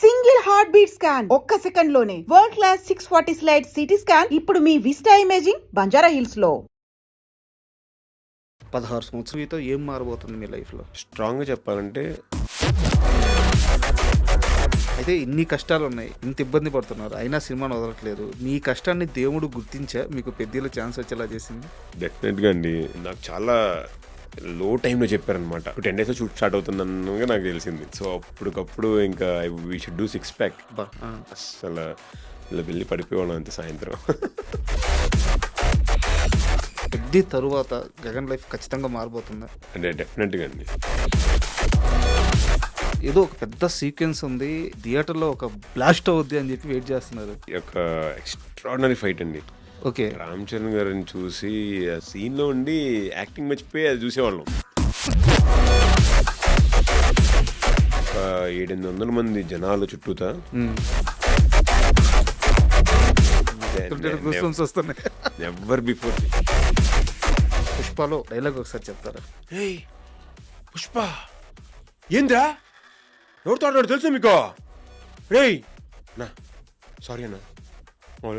Single heart beat scan ఒక్క second లోనే world class 640 slide CT scan ఇప్పుడు మీ vista imaging Banjara hills లో. 16 సంవత్సరాలతో ఏం మారబోతుంది మీ లైఫ్లో? స్ట్రాంగ్గా చెప్పాలంటే అయితే ఇన్ని కష్టాలు ఉన్నాయి, ఇంత ఇబ్బంది పడుతున్నారు, అయినా సినిమాను వదలట్లేదు. మీ కష్టాన్ని దేవుడు గుర్తించా మీకు పెద్దలో ఛాన్స్ వచ్చేలా చేసింది? డెఫినెట్గా అండి. నాకు చాలా లో టైంలో చెప్పారనమాట. 10 days షూట్ స్టార్ట్ అవుతుందన్నగా నాకు తెలిసింది. సో అప్పటికప్పుడు ఇంకా వీ షుడ్ డూ 6 pack. అసలు ఇలా వెళ్ళి పడిపోయాను అంతే సాయంత్రం. పెద్ద తరువాత గగన్ లైఫ్ ఖచ్చితంగా మారిపోతుందా? అంటే డెఫినెట్గా అండి. ఏదో ఒక పెద్ద సీక్వెన్స్ ఉంది, థియేటర్లో ఒక బ్లాస్ట్ అవుద్ది అని చెప్పి వెయిట్ చేస్తున్నారు. ఒక ఎక్స్ట్రాడినరీ ఫైట్ అండి. ఓకే, రామ్ చరణ్ గారిని చూసి ఆ సీన్లో ఉండి యాక్టింగ్ మర్చిపోయి అది చూసేవాళ్ళం. ఒక 700-800 మంది జనాలు చుట్టూతా వస్తున్నాయి. Never before. పుష్పలో డైలాగ్ ఒకసారి చెప్తారా? ఏయ్ పుష్ప, ఏంద్రా ఎవరితో ఆడాడు తెలుసు మీకు? రేయ్ నా సారీ అన్న,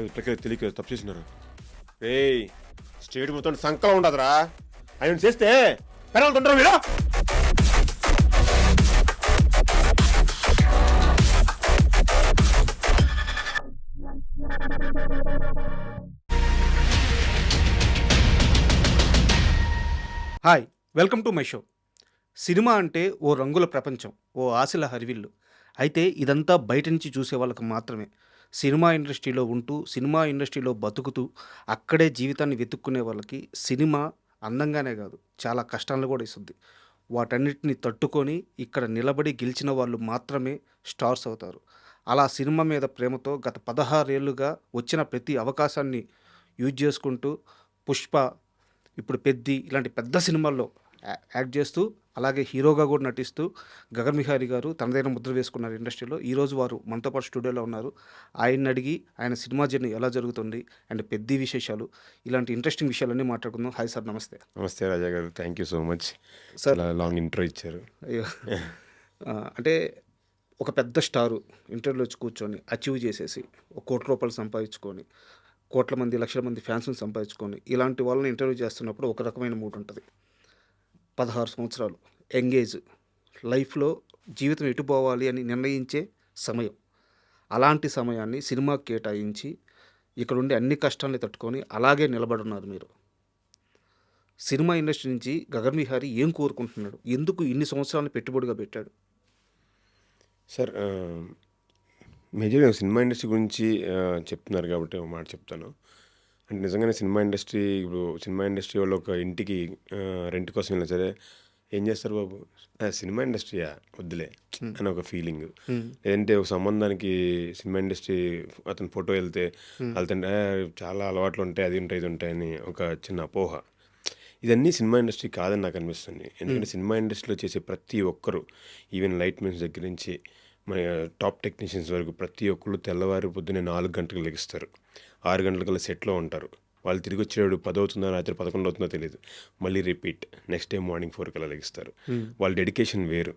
ఇట్లకే తెలియక తప్పు చేసినారు. రేయ్ స్టేట్ మొత్తం సంకలం ఉండదురా, ఆయన చేస్తే పెనాల్టీ ఉంటారా మీరు? Hi, welcome to my show. Cinema అంటే ఓ రంగుల ప్రపంచం, ఓ ఆశల హరివిల్లు. అయితే ఇదంతా బయట నుంచి చూసే వాళ్ళకి మాత్రమే. సినిమా ఇండస్ట్రీలో ఉంటూ, సినిమా ఇండస్ట్రీలో బతుకుతూ, అక్కడే జీవితాన్ని వెతుక్కునే వాళ్ళకి సినిమా అందంగానే కాదు, చాలా కష్టాలను కూడా ఇస్తుంది. వాటన్నిటిని తట్టుకొని ఇక్కడ నిలబడి గెలిచిన వాళ్ళు మాత్రమే స్టార్స్ అవుతారు. అలా సినిమా మీద ప్రేమతో గత 16 ఏళ్ళుగా వచ్చిన ప్రతి అవకాశాన్ని యూజ్ చేసుకుంటూ పుష్ప, ఇప్పుడు పెద్ది ఇలాంటి పెద్ద సినిమాల్లో యాక్ట్ చేస్తూ, అలాగే హీరోగా కూడా నటిస్తూ గగన్ విహారీ గారు తనదైన ముద్ర వేసుకున్నారు ఇండస్ట్రీలో. ఈరోజు వారు మనతో పాటు స్టూడియోలో ఉన్నారు. ఆయన్ని అడిగి ఆయన సినిమా జర్నీ ఎలా జరుగుతుంది అండ్ పెద్ద విశేషాలు, ఇలాంటి ఇంట్రెస్టింగ్ విషయాలన్నీ మాట్లాడుకుందాం. హాయ్ సార్, నమస్తే. నమస్తే రాజా గారు, thank you so much sir. Long intro ఇచ్చారు. అయ్యో, అంటే ఒక పెద్ద స్టారు ఇంటర్వ్యూలో వచ్చి కూర్చొని అచీవ్ చేసేసి ఒక ₹1 కోటి సంపాదించుకొని, కోట్ల మంది లక్షల మంది ఫ్యాన్స్ని సంపాదించుకొని, ఇలాంటి వాళ్ళని ఇంటర్వ్యూ చేస్తున్నప్పుడు ఒక రకమైన మూడ్ ఉంటుంది. 16 సంవత్సరాలు ఎంగేజ్ లైఫ్లో జీవితం ఎటు పోవాలి అని నిర్ణయించే సమయం. అలాంటి సమయాన్ని సినిమాకి కేటాయించి ఇక్కడ ఉండే అన్ని కష్టాలని తట్టుకొని అలాగే నిలబడున్నారు మీరు. సినిమా ఇండస్ట్రీ నుంచి గగన్ విహారీ ఏం కోరుకుంటున్నాడు? ఎందుకు ఇన్ని సంవత్సరాలను పెట్టుబడిగా పెట్టాడు? సార్, మేజర్గా సినిమా ఇండస్ట్రీ గురించి చెప్తున్నారు కాబట్టి ఒక మాట చెప్తాను. అంటే నిజంగానే సినిమా ఇండస్ట్రీ, ఇప్పుడు సినిమా ఇండస్ట్రీ వాళ్ళు ఒక ఇంటికి రెంట్ కోసం వెళ్ళినా సరే ఏం చేస్తారు బాబు, సినిమా ఇండస్ట్రీయా వద్దులే అని ఒక ఫీలింగ్. లేదంటే ఒక సంబంధానికి సినిమా ఇండస్ట్రీ అతని ఫోటో వెళ్తే చాలా అలవాట్లు ఉంటాయి, అది ఉంటాయి ఇది ఉంటాయని ఒక చిన్న అపోహ. ఇదన్నీ సినిమా ఇండస్ట్రీ కాదని నాకు అనిపిస్తుంది. ఎందుకంటే సినిమా ఇండస్ట్రీలో చేసే ప్రతి ఒక్కరు, ఈవెన్ లైట్ మెన్స్ దగ్గర నుంచి మన టాప్ టెక్నీషియన్స్ వరకు ప్రతి ఒక్కళ్ళు తెల్లవారి పొద్దున్నే 4 గంటలకు లెగిస్తారు, 6 గంటలకల్లా సెట్లో ఉంటారు. వాళ్ళు తిరిగి వచ్చేవాడు 10 అవుతుందో రాత్రి 11 అవుతుందో తెలియదు, మళ్ళీ రిపీట్ నెక్స్ట్ డే మార్నింగ్ 4 కల్లా లెగిస్తారు. వాళ్ళ డెడికేషన్ వేరు,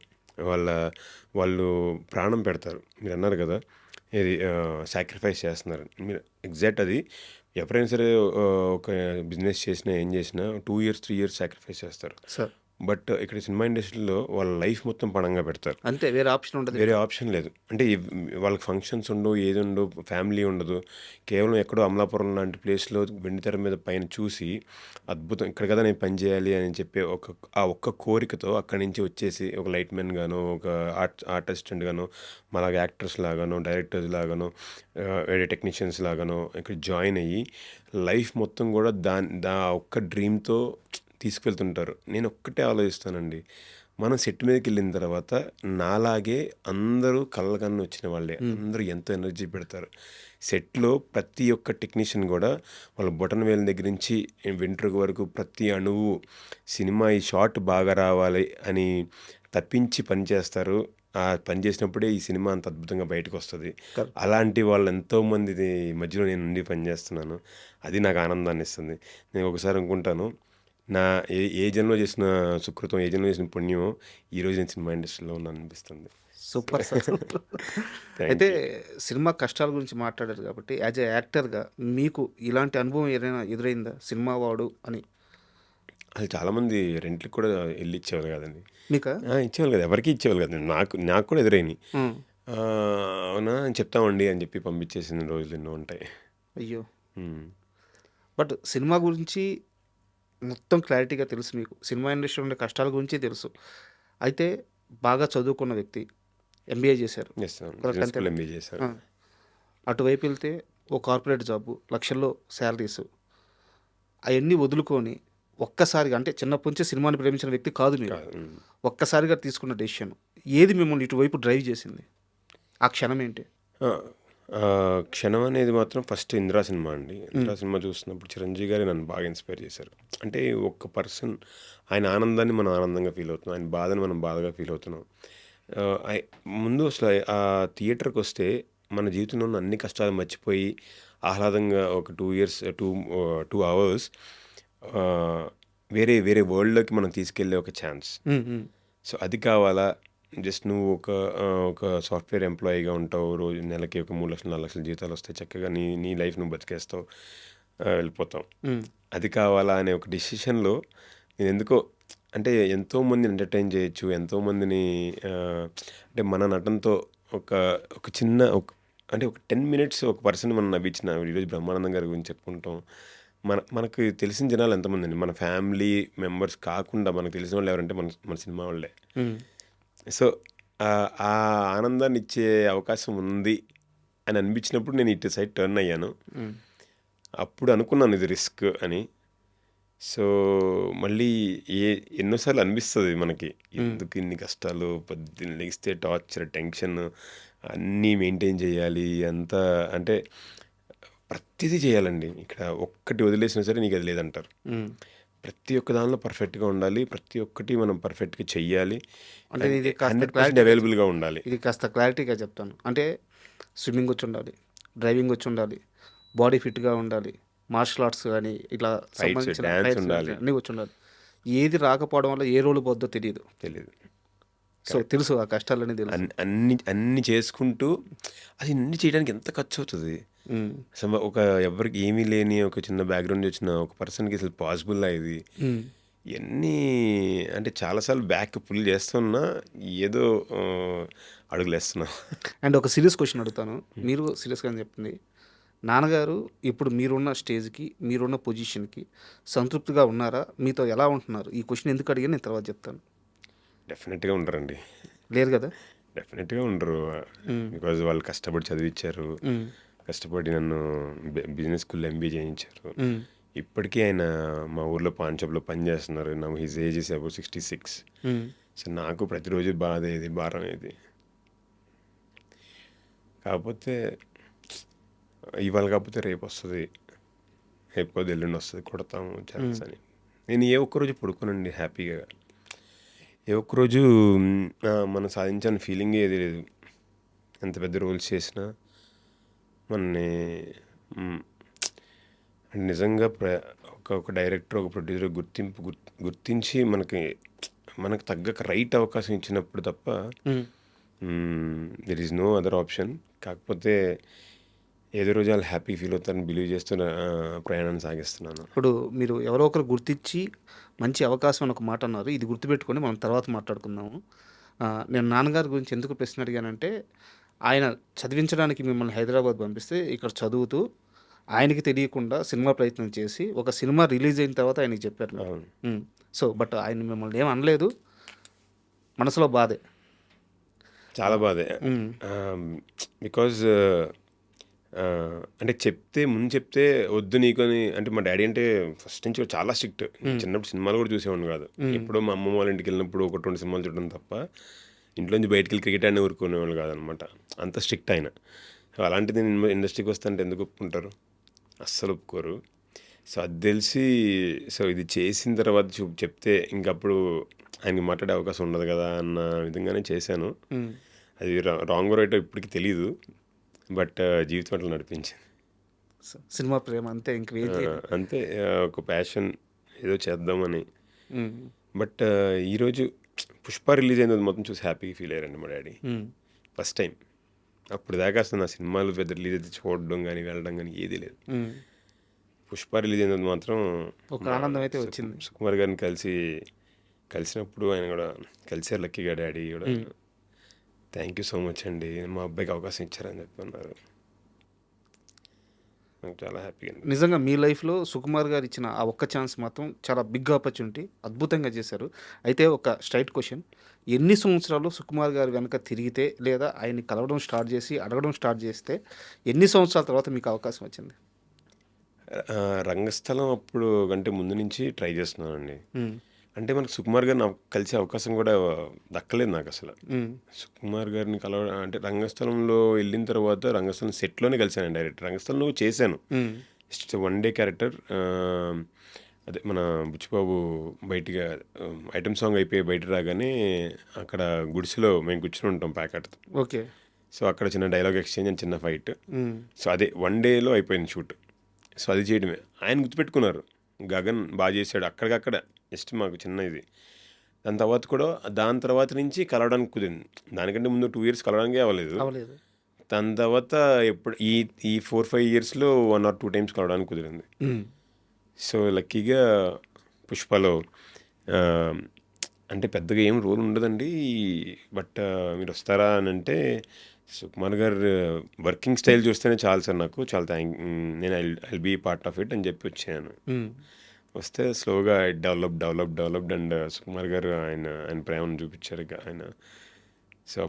వాళ్ళు ప్రాణం పెడతారు. మీరు అన్నారు కదా ఇది సాక్రిఫైస్ చేస్తున్నారు, మీరు ఎగ్జాక్ట్ అది. ఎవరైనా సరే ఒక బిజినెస్ చేసినా ఏం చేసినా 2 years 3 years సాక్రిఫైస్ చేస్తారు సార్. బట్ ఇక్కడ సినిమా ఇండస్ట్రీలో వాళ్ళ లైఫ్ మొత్తం పణంగా పెడతారు. అంతే, వేరే ఆప్షన్ ఉండదు. వేరే ఆప్షన్ లేదు. అంటే వాళ్ళకి ఫంక్షన్స్ ఉండవు, ఏది ఉండవు, ఫ్యామిలీ ఉండదు. కేవలం ఎక్కడో అమలాపురం లాంటి ప్లేస్లో వెండితెర మీద పైన చూసి అద్భుతం, ఇక్కడ కదా నేను పని చేయాలి అని చెప్పి ఆ ఒక్క కోరికతో అక్కడి నుంచి వచ్చేసి ఒక లైట్ మెన్ గాను, ఒక ఆర్ట్ అసిస్టెంట్ గాను, అలాగే యాక్టర్స్ లాగానో, డైరెక్టర్స్ లాగానో, వేరే టెక్నీషియన్స్ లాగానో ఇక్కడ జాయిన్ అయ్యి లైఫ్ మొత్తం కూడా ఒక్క డ్రీమ్తో తీసుకువెళ్తుంటారు. నేను ఒక్కటే ఆలోచిస్తానండి, మనం సెట్ మీదకి వెళ్ళిన తర్వాత నాలాగే అందరూ కళ్ళకన్నా వచ్చిన వాళ్ళే, అందరూ ఎంతో ఎనర్జీ పెడతారు. సెట్లో ప్రతి ఒక్క టెక్నీషియన్ కూడా వాళ్ళ బొటన్ వేల దగ్గర నుంచి వెంట్రుక వరకు ప్రతి అణువు సినిమా ఈ షాట్ బాగా రావాలి అని తప్పించి పనిచేస్తారు. ఆ పని చేసినప్పుడే ఈ సినిమా అంత అద్భుతంగా బయటకు వస్తుంది. అలాంటి వాళ్ళు ఎంతోమంది మధ్యలో నేను ఉండి పనిచేస్తున్నాను, అది నాకు ఆనందాన్ని ఇస్తుంది. నేను ఒకసారి అనుకుంటాను, నా ఏ జన్మలో చేసిన సుకృతం, ఏ జన్మలో చేసిన పుణ్యమో ఈరోజు నేను సినిమా ఇండస్ట్రీలో ఉన్నాను అనిపిస్తుంది. Super sir. థ్యాంక్ అయితే యూ. సినిమా కష్టాల గురించి మాట్లాడారు కాబట్టి యాజ్ ఎ యాక్టర్‌గా మీకు ఇలాంటి అనుభవం ఏదైనా ఎదురైందా? సినిమా వాడు అని అసలు చాలామంది రెంట్‌లకి కూడా ఎళ్లి ఇచ్చేవాళ్ళు కాదండి. మీకా? ఇచ్చేవాళ్ళు కాదు. ఎవరికీ ఇచ్చేవాళ్ళు కాదు. నాకు కూడా ఎదురైనయి. హ్మ్. అవునా చెప్తామండి అని చెప్పి పంపించేసిన రోజులు ఎన్నో ఉంటాయి. అయ్యో! హ్మ్. బట్ సినిమా గురించి మొత్తం క్లారిటీగా తెలుసు మీకు. సినిమా ఇండస్ట్రీలో ఉండే కష్టాల గురించి తెలుసు. అయితే బాగా చదువుకున్న వ్యక్తి. ఎంబీఏ చేశారు. యెస్. అవును. కరెక్ట్ బిజినెస్ అంతేనా? స్కూల్‌లో ఎంబీఏ చేశాను. ఆ! అటువైపు వెళ్తే ఓ కార్పొరేట్ జాబు, లక్షల్లో శాలరీసు అయన్నీ వదులుకొని ఒక్కసారిగా అంటే చిన్నప్పటి నుంచి సినిమాని ప్రేమించిన వ్యక్తి కాదు మీరు. కాదు. ఒక్కసారిగా తీసుకున్న డెసిషన్ ఏది మిమ్మల్ని ఇటువైపు డ్రైవ్ చేసింది? ఆ క్షణం ఏంటి? ఆ! క్షణం అనేది మాత్రం ఫస్ట్ 'ఇంద్ర' సినిమా అండి. 'ఇంద్ర' సినిమా చూస్తున్నప్పుడు చిరంజీవి గారే నన్ను బాగా ఇన్‌స్పైర్ చేశారు. అంటే ఒక్క పర్సన్ ఆయన ఆనందాన్ని మనం ఆనందంగా ఫీల్ అవుతున్నాం. ఆయన బాధని మనం బాధగా ఫీల్ అవుతున్నాం. ఆహ్, అయ్ ముందు అసలు ఆ థియేటర్‌కొస్తే మన జీవితంలో ఉన్న అన్ని కష్టాలు మర్చిపోయి ఆహ్లాదంగా ఒక 2 ఇయర్స్ 2 అవర్స్ ఆహ్, వేరే వేరే వరల్డ్‌లోకి మనం తీసుకెళ్ళే ఒక ఛాన్స్. హ్మ్. హ్మ్. సో, అది కావాలా? జస్ట్ నువ్వు ఒక సాఫ్ట్‌వేర్ ఎంప్లాయీగా ఉంటావు. రోజు నెలకి ఒక 3,00,000, 4,00,000 జీతాలొస్తాయి. చక్కగా నీ నీ లైఫ్ నువ్వు బతికేస్తావు. వెళ్ళిపోతావు. హ్మ్. అది కావాలా అనే ఒక డెసిషన్‌లో నేనెందుకో అంటే ఎంతోమందిని ఎంటర్‌టైన్ చేయొచ్చు. ఎంతోమందిని అంటే మన నటనతో ఒక ఒక చిన్న అంటే ఒక 10 మినిట్స్ ఒక పర్సన్‌ని మనం నవ్వించిన ఈరోజు బ్రహ్మానందం గారి గురించి చెప్పుకుంటాం. మనకు తెలిసిన జనాలు ఎంతమందండి. మన ఫ్యామిలీ మెంబర్స్ కాకుండా మనకు తెలిసిన వాళ్ళు ఎవరంటే మన మన సినిమా వాళ్ళే. హ్మ్. సో, ఆ ఆనందాన్నిచ్చే అవకాశం ఉంది అని అనిపించినప్పుడు నేను ఇటు సైడ్ టర్న్ అయ్యాను. హ్మ్. అప్పుడు అనుకున్నాను ఇది రిస్క్ అని. సో, మళ్ళీ ఎన్నో సార్లు అనిపిస్తది మనకి. ఎందుకు ఇన్ని కష్టాలు, పొద్దున్న లెగిస్తే టార్చర్, టెన్షన్ అన్నీ మెయింటైన్ చేయాలి. అంతా అంటే ప్రతిదీ చేయాలండి. ఇక్కడ ఒక్కటి వదిలేసినా సరే నీకది లేదంటారు. హ్మ్. ప్రతి ఒక్క దానిలో పర్ఫెక్ట్‌గా ఉండాలి. ప్రతి ఒక్కటి మనం పర్ఫెక్ట్‌గా చెయ్యాలి. అంటే అండ్ ఇది కాస్త 100% క్లారిటీగా అవైలబుల్‌గా ఉండాలి. ఇది కాస్త క్లారిటీగా చెప్తాను. అంటే స్విమ్మింగ్ వచ్చుండాలి, డ్రైవింగ్ వచ్చుండాలి, బాడీ ఫిట్‌గా ఉండాలి, మార్షల్ ఆర్ట్స్ గాని ఇట్లా ఫైట్స్, సంబంధించిన డాన్స్ ఫైట్స్ ఉండాలి. అన్నీ వచ్చుండాలి. ఏది రాకపోవడం వల్ల ఏ రోల్ పోద్దో తెలీదు. తెలీదు. సో, తెలుసు ఆ కష్టాలన్నీ తెలుసు. అన్నీ చేసుకుంటూ అది అన్నీ చేయడానికి ఎంత ఖర్చవుతది? హ్మ్. అసలు ఎవ్వరికి ఏమీ లేని ఒక చిన్న బ్యాక్‌గ్రౌండ్ నుంచి వచ్చిన ఒక పర్సన్‌కి అసలు పాసిబులా ఇది? హ్మ్. ఇయన్నీ అంటే చాలా సార్లు బ్యాక్ పుల్ చేస్తున్నా ఏదో అడుగులేస్తున్నాం. అండ్ ఒక సీరియస్ క్వెషన్ అడుగుతాను. మీరు సీరియస్‌గానే చెప్తుంది. నాన్నగారు ఇప్పుడు మీరున్న స్టేజ్‌కి, మీరున్న పొజిషన్‌కి సంతృప్తిగా ఉన్నారా? మీతో ఎలా ఉంటున్నారు? ఈ క్వెషన్ ఎందుకు అడిగానో నేను తర్వాత చెప్తాను. డెఫినెట్‌గా ఉండరండి. లేరు గదా? డెఫినెట్‌గా ఉండరు. హ్మ్. బికాజ్ వాళ్ళు కష్టపడి చదివిచ్చారు. హ్మ్. కష్టపడి నన్ను బిజినెస్ స్కూల్‌లో ఎంబీఏ చేయించారు. హ్మ్. ఇప్పటికీ ఆయన మా ఊర్లో పాన్ షాప్‌లో పని చేస్తున్నారు. Now his age is about 66. హ్మ్. సో, నాకు ప్రతిరోజు బాధేది, భారమేది. కాకపోతే ఇవాళ కాకపోతే రేపొస్తది. రేపు కాకపోతే ఎల్లుండి వస్తది. కొడతాము ఛాన్స్ అని. నేను ఏ ఒక్కరోజు పడుకోనండి హ్యాపీగా. ఏ ఒక్కరోజు మనం సాధించాలని ఫీలింగే ఏది లేదు. ఎంత పెద్ద రోల్స్ చేసినా మనని హ్మ్. అంటే నిజంగా ఒక డైరెక్టర్, ఒక ప్రొడ్యూసర్ గుర్తించి మనకు తగ్గ రైట్ అవకాశం ఇచ్చినప్పుడు తప్ప hmm. There is no other option. కాకపోతే ఏదో రోజు వాళ్ళు హ్యాపీ ఫీల్ అవుతారని బిలీవ్ చేస్తూ ప్రయాణాన్ని సాగిస్తున్నాను. ఇప్పుడు మీరు ఎవరో ఒకరు గుర్తించి మంచి అవకాశం అని ఒక మాట అన్నారు. ఇది గుర్తుపెట్టుకొని మనం తర్వాత మాట్లాడుకుందాము. నేను నాన్నగారి గురించి ఎందుకు ప్రశ్న అడిగానంటే, ఆయన చదివించడానికి మిమ్మల్ని హైదరాబాద్ పంపిస్తే ఇక్కడ చదువుతూ ఆయనకి తెలియకుండా సినిమా ప్రయత్నం చేసి, ఒక సినిమా రిలీజ్ అయిన తర్వాత ఆయనకి చెప్పారు మీరు. అవును. హ్మ్. సో, బట్ ఆయన మిమ్మల్ని ఏమి అనలేదు. మనసులో బాధే. చాలా బాధే. హ్మ్. బికాజ్ అంటే ముందు చెప్తే వద్దు నీకు అని అంటే మా డ్యాడీ అంటే ఫస్ట్ నుంచి చాలా స్ట్రిక్ట్. చిన్నప్పుడు సినిమాలు కూడా చూసేవాడిని కాదు. ఎప్పుడో మా అమ్మమ్మ వాళ్ళ ఇంటికి వెళ్ళినప్పుడు ఒకటి 2 సినిమాలు చూడడం తప్ప ఇంట్లోంచి బయటికి క్రికెట్ ఆడిని ఊరుకునేవాళ్ళు కాదనమాట. అంత స్ట్రిక్ట్ ఆయన. సో, అలాంటిది నేను ఇండస్ట్రీకి వస్తే అంటే ఎందుకు ఒప్పుకుంటారు? అస్సలు ఒప్పుకోరు. సో, అది తెలిసి సో ఇది చేసిన తర్వాత చెప్తే ఇంకప్పుడు ఆయనకి మాట్లాడే అవకాశం ఉండదు కదా అన్న విధంగానే చేశాను. హ్మ్. అది రాంగో రైటో ఇప్పటికి తెలీదు. బట్ జీవితం అట్లా నడిపించింది. సినిమా ప్రేమ అంతే ఇంక వేరే అంతే ఒక ప్యాషన్ ఏదో చేద్దామని. హ్మ్. బట్ ఈరోజు పుష్ప రిలీజ్ అయినది మొత్తం చూసి హ్యాపీగా ఫీల్ అయ్యారండి మా డాడీ ఫస్ట్ టైం. అప్పుడు దాకా అసలు నా సినిమాలు పెద్ద రిలీజ్ అయితే చూడడం కానీ వెళ్ళడం కానీ ఏదీ లేదు. పుష్ప రిలీజ్ అయినది మాత్రం ఒక ఆనందం అయితే వచ్చింది. సుకుమార్ గారిని కలిసినప్పుడు ఆయన కూడా కలిసారు లక్కీగా. డాడీ కూడా థ్యాంక్ యూ సో మచ్ అండి, మా అబ్బాయికి అవకాశం ఇచ్చారని చెప్పి అన్నారు. నాకు చాలా హ్యాపీగా అండి. నిజంగా మీ లైఫ్లో సుకుమార్ గారు ఇచ్చిన ఆ ఒక్క ఛాన్స్ మాత్రం చాలా బిగ్ ఆపర్చునిటీ, అద్భుతంగా చేశారు. అయితే ఒక స్ట్రైట్ క్వశ్చన్, ఎన్ని సంవత్సరాలు సుకుమార్ గారు వెనక తిరిగితే లేదా ఆయన్ని కలవడం స్టార్ట్ చేసి అడగడం స్టార్ట్ చేస్తే ఎన్ని సంవత్సరాల తర్వాత మీకు అవకాశం వచ్చింది? రంగస్థలం అప్పుడు కంటే ముందు నుంచి ట్రై చేస్తున్నానండి. అంటే మనకు సుకుమార్ గారిని కలిసే అవకాశం కూడా దక్కలేదు నాకు అసలు. సుకుమార్ గారిని అంటే రంగస్థలంలో వెళ్ళిన తర్వాత రంగస్థలం సెట్లోనే కలిసాను డైరెక్ట్. రంగస్థలంలో చేశాను జస్ట్ వన్ డే క్యారెక్టర్. అదే మన బుచ్చిబాబు బయటిగా ఐటమ్ సాంగ్ అయిపోయి బయట రాగానే అక్కడ గుడిసెలో మేము కూర్చుని ఉంటాం ప్యాకెట్తో. ఓకే. సో అక్కడ చిన్న డైలాగ్ ఎక్స్చేంజ్ అని చిన్న ఫైట్. సో అదే వన్ డేలో అయిపోయింది షూట్. సో అది చేయడమే. ఆయన గుర్తుపెట్టుకున్నారు, గగన్ బాగా చేశాడు అక్కడికక్కడ, జస్ట్ మాకు చిన్న ఇది. దాని తర్వాత నుంచి కలవడానికి కుదిరింది. దానికంటే ముందు 2 years కలవడానికి అవ్వలేదు. దాని తర్వాత ఎప్పుడు ఈ 4-5 yearsలో 1 or 2 times కలవడానికి కుదిరింది. సో లక్కీగా పుష్పలో అంటే పెద్దగా ఏం రోల్ ఉండదండి, బట్ మీరు వస్తారా అని అంటే సుకుమార్ గారు వర్కింగ్ స్టైల్ చూస్తేనే చాలు సార్, నాకు చాలా నేను I'll be part of it అని చెప్పి వచ్చాను. వస్తే స్లోగా డెవలప్డ్ అండ్ సుకుమార్ గారు ఆయన ప్రేమను చూపించారు ఆయన. సో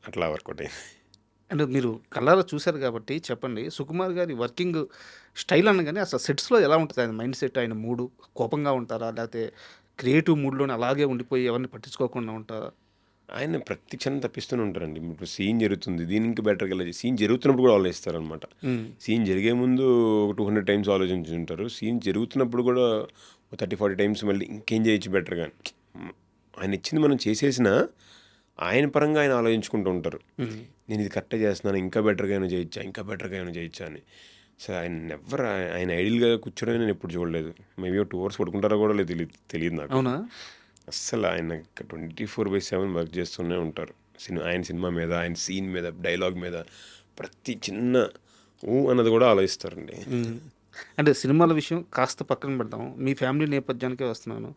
అట్లా వర్కౌట్ అయింది. అండ్ మీరు కళ్ళారా చూశారు కాబట్టి చెప్పండి, సుకుమార్ గారి వర్కింగ్ స్టైల్ అనగానే అసలు సెట్స్లో ఎలా ఉంటుంది ఆయన మైండ్ సెట్, ఆయన మూడు? కోపంగా ఉంటారా, లేకపోతే క్రియేటివ్ మూడ్లోనే అలాగే ఉండిపోయి ఎవరిని పట్టించుకోకుండా ఉంటారా? ఆయన ప్రతి క్షణం తప్పిస్తూనే ఉంటారండి. ఇప్పుడు సీన్ జరుగుతుంది, దీని ఇంకా బెటర్గా వెళ్ళి సీన్ జరుగుతున్నప్పుడు కూడా ఆలోచిస్తారనమాట. సీన్ జరిగే ముందు ఒక 200 times ఆలోచించి ఉంటారు. సీన్ జరుగుతున్నప్పుడు కూడా 30-40 times మళ్ళీ ఇంకేం చేయొచ్చు బెటర్గా. ఆయన ఇచ్చింది మనం చేసేసినా ఆయన పరంగా ఆయన ఆలోచించుకుంటూ ఉంటారు. నేను ఇది కరెక్ట్గా చేస్తున్నాను, ఇంకా బెటర్గా ఏమైనా చేయొచ్చా అని. సో ఆయన ఐడియల్గా కూర్చోవడం నేను ఎప్పుడు చూడలేదు. మేబీ 2 hours పడుకుంటారో కూడా లేదు, తెలియదు నాకు. అవునా? అస్సలు ఆయన 24/7 వర్క్ చేస్తూనే ఉంటారు. ఆయన సినిమా మీద, ఆయన సీన్ మీద, డైలాగ్ మీద ప్రతి చిన్న అన్నది కూడా ఆలోచిస్తారండి. అంటే సినిమాల విషయం కాస్త పక్కన పెడతాం, మీ ఫ్యామిలీ నేపథ్యానికే వస్తున్నాను.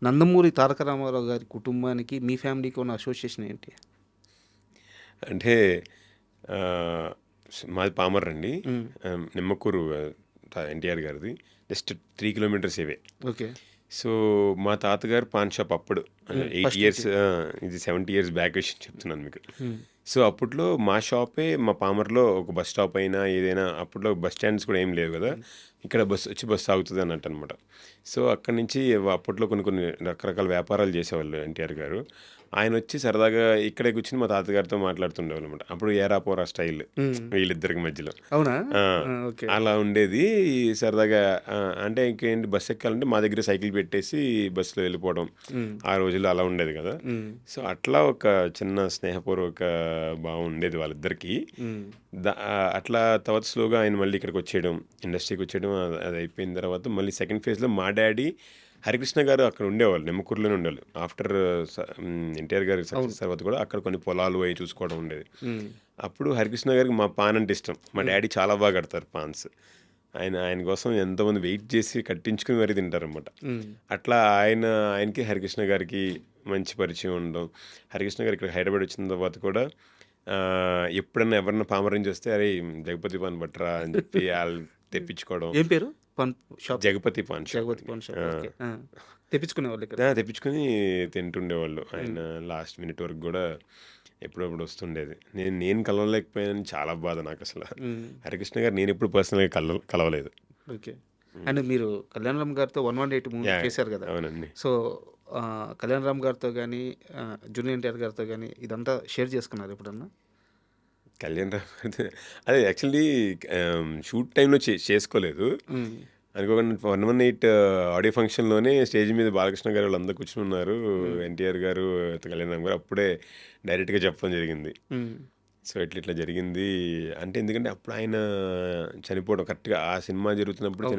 నందమూరి తారక రామారావు గారి కుటుంబానికి మీ ఫ్యామిలీకి ఉన్న అసోసియేషన్ ఏంటి? అంటే మాది పామర్ అండి, నిమ్మకూరు ఎన్టీఆర్ గారిది, జస్ట్ 3 kilometers ఇవే. ఓకే. సో మా తాతగారు పాన్ షాప్ అప్పుడు 8 years, ఇది 70 years బ్యాక్ విషయం చెప్తున్నాను మీకు. సో అప్పట్లో మా షాపే మా పామర్లో ఒక బస్ స్టాప్ అయినా ఏదైనా, అప్పట్లో బస్ స్టాండ్స్ కూడా ఏం లేవు కదా, ఇక్కడ బస్సు ఆగుతుంది అన్నట్టు అనమాట. సో అక్కడి నుంచి అప్పట్లో కొన్ని రకరకాల వ్యాపారాలు చేసేవాళ్ళు ఎన్టీఆర్ గారు. ఆయన వచ్చి సరదాగా ఇక్కడే కూర్చుని మా తాతగారితో మాట్లాడుతుండేవాళ్ళు అనమాట. అప్పుడు ఏరా పోరా స్టైల్ వీళ్ళిద్దరికి మధ్యలో. అవునా? అలా ఉండేది సరదాగా. అంటే ఇంకేంటి, బస్సు ఎక్కాలంటే మా దగ్గర సైకిల్ పెట్టేసి బస్సులో వెళ్ళిపోవడం, ఆ రోజుల్లో అలా ఉండేది కదా. సో అట్లా ఒక చిన్న స్నేహపూర్వక భావం ఉండేది వాళ్ళిద్దరికి. అట్లా తర్వాత స్లోగా ఆయన మళ్ళీ ఇక్కడికి వచ్చేయడం, ఇండస్ట్రీకి వచ్చేయడం, అది అయిపోయిన తర్వాత మళ్ళీ సెకండ్ ఫేజ్లో మా డాడీ హరికృష్ణ గారు అక్కడ ఉండేవాళ్ళు, నిమ్మకూరులోనే ఉండేవాళ్ళు. ఆఫ్టర్ ఎన్టీఆర్ గారి సక్సెస్ తర్వాత కూడా అక్కడ కొన్ని పొలాలు అవి చూసుకోవడం ఉండేది. అప్పుడు హరికృష్ణ గారికి మా పాన్ అంటే ఇష్టం. మా డాడీ చాలా బాగా కడతారు పాన్స్. ఆయన కోసం ఎంతోమంది వెయిట్ చేసి కట్టించుకుని మరీ తింటారనమాట. అట్లా ఆయనకి హరికృష్ణ గారికి మంచి పరిచయం ఉండడం. హరికృష్ణ గారు ఇక్కడ హైదరాబాద్ వచ్చిన తర్వాత కూడా ఎప్పుడన్నా ఎవరన్నా పామరించి వస్తే అరే జగపతి పాన్ బట్టరా అని చెప్పి వాళ్ళు తెప్పించుకోవడం. ఏం పేరు? జగపతి పాన్ షాప్. తెప్పించుకుని తింటుండేవాళ్ళు. ఆయన లాస్ట్ మినిట్ వరకు కూడా ఎప్పుడప్పుడు వస్తుండేది. నేను కలవలేకపోయాను, చాలా బాధ నాకు అసలు. హరికృష్ణ గారు నేను ఎప్పుడు పర్సనల్గా కలవలేదు. ఓకే. అండ్ మీరు కళ్యాణ్ రామ్ గారితో 118 మూవీ చేశారు కదా. అవునండి. సో కళ్యాణ్ రామ్ గారితో కానీ జూనియర్ ఎన్టీఆర్ గారితో కానీ ఇదంతా షేర్ చేసుకున్నారు ఎప్పుడన్నా? కళ్యాణ్ రామ్ అదే యాక్చువల్లీ షూట్ టైంలో చేసుకోలేదు. అనుకోకుండా 118 ఆడియో ఫంక్షన్లోనే స్టేజ్ మీద బాలకృష్ణ గారు వాళ్ళందరూ కూర్చుని ఉన్నారు, ఎన్టీఆర్ గారు, కళ్యాణ్ రామ్ గారు. అప్పుడే డైరెక్ట్గా చెప్పడం జరిగింది. సో ఇట్లా జరిగింది అంటే, ఎందుకంటే అప్పుడు ఆయన చనిపోవడం కరెక్ట్గా ఆ సినిమా జరుగుతున్నప్పుడు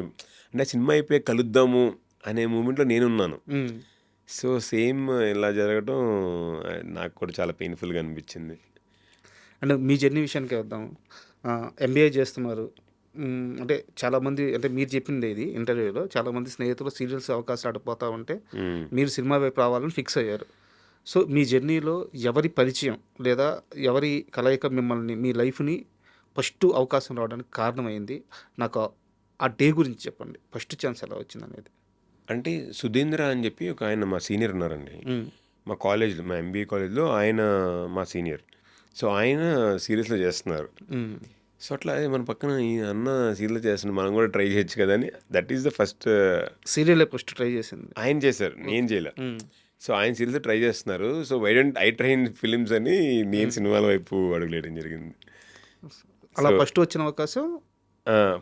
అంటే సినిమా అయిపోయి కలుద్దాము అనే మూమెంట్లో నేనున్నాను. సో సేమ్ ఇలా జరగడం నాకు కూడా చాలా పెయిన్ఫుల్గా అనిపించింది. అండ్ మీ జర్నీ విషయానికి వద్దాం. ఎంబీఏ చేస్తున్నారు. అంటే చాలామంది అంటే మీరు చెప్పింది ఇది ఇంటర్వ్యూలో చాలామంది స్నేహితులు సీరియల్స్ అవకాశాలు ఆడిపోతా ఉంటే మ్మ్. మీరు సినిమా వైపు రావాలని ఫిక్స్ అయ్యారు. సో మీ జర్నీలో ఎవరి పరిచయం లేదా ఎవరి కలయిక మిమ్మల్ని మీ లైఫ్ని ఫస్ట్ అవకాశం రావడానికి కారణమైంది? నాకు ఆ డే గురించి చెప్పండి. ఫస్ట్ ఛాన్స్ ఎలా వచ్చింది అనేది. అంటే సుధీంద్ర అని చెప్పి ఒక ఆయన మా సీనియర్ ఉన్నారండి. మా కాలేజ్లో, మా ఎంబీఏ కాలేజ్లో ఆయన మా సీనియర్. సో ఆయన సీరియస్లో చేస్తున్నారు. సో అట్లా మన పక్కన ఈ అన్న సీరియల్ చేస్తున్నాడు, మనం కూడా ట్రై చేయొచ్చు కదా అని, that is the first. Serial first try చేసింది ఆయన చేశారు, నేను చేయలే. సో ఆయన సీరియల్స్ ట్రై చేస్తున్నారు. So why don't I try in films అని నేను సినిమాల వైపు అడుగులేయడం జరిగింది. అలా ఫస్ట్ వచ్చిన అవకాశం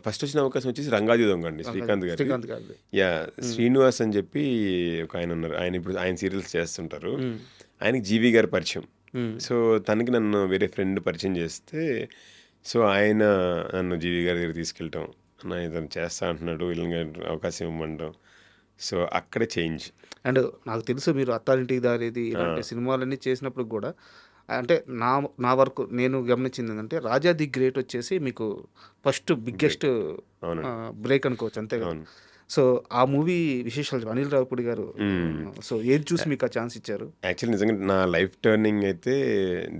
ఫస్ట్ వచ్చిన అవకాశం వచ్చేసి రంగాజీ దొంగ అండి, శ్రీకాంత్ గారు. శ్రీకాంత్ గారిది. యా, శ్రీనివాస్ అని చెప్పి ఒక ఆయన ఉన్నారు. ఆయన ఇప్పుడు ఆయన సీరియల్స్ చేస్తుంటారు. ఆయనకి జీవి గారు పరిచయం. సో తనకి నన్ను వేరే ఫ్రెండ్ పరిచయం చేస్తే, సో ఆయన నన్ను జీవి గారి దగ్గర తీసుకెళ్ళటం, అన్న ఇతను చేస్తా అంటున్నాడు, వీళ్ళని అవకాశం ఇవ్వమంటాం. సో అక్కడే చేంజ్. అండ్ నాకు తెలుసు మీరు అత్తారింటికి దారేది ఇలాంటి సినిమాలన్నీ చేసినప్పుడు కూడా అంటే నా వరకు నేను గమనించింది ఏంటంటే రాజా ది గ్రేట్ వచ్చేసి మీకు ఫస్ట్ బిగ్గెస్ట్ బ్రేక్ అనుకోవచ్చు, అంతే కదా. సో ఆ మూవీ విశేషాలు అనిల్ రావిపూడి గారు, సో ఏది చూసి మీకు ఆ ఛాన్స్ ఇచ్చారు? యాక్చువల్లీ నిజంగా నా లైఫ్ టర్నింగ్ అయితే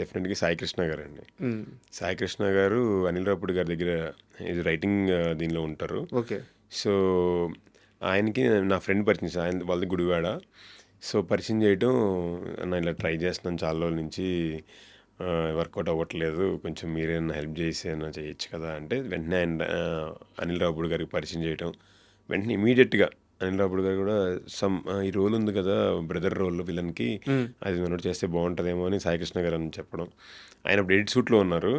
డెఫినెట్గా సాయి కృష్ణ గారు అండి. సాయి కృష్ణ గారు అనిల్ రావిపూడి గారి దగ్గర ఇది రైటింగ్ దీనిలో ఉంటారు. ఓకే. సో ఆయనకి నా ఫ్రెండ్ పరిచయం, ఆయన వాళ్ళది గుడివాడ. సో పరిచయం చేయటం, నేను ఇలా ట్రై చేస్తున్నాను చాలా రోజుల నుంచి, వర్కౌట్ అవ్వట్లేదు, కొంచెం మీరేమైనా హెల్ప్ చేసి ఏమైనా చేయొచ్చు కదా అంటే, వెంటనే ఆయన అనిల్ రావిపూడి గారికి పరిచయం చేయటం. వెంటనే ఇమీడియట్గా అనిల్ రావిపూడి గారు కూడా ఈ రోల్ ఉంది కదా బ్రదర్ రోల్ విలన్కి, అది మనోడు చేస్తే బాగుంటుందేమో అని సాయికృష్ణ గారు అని చెప్పడం. ఆయన అప్పుడు ఎడిట్ షూట్లో ఉన్నారు.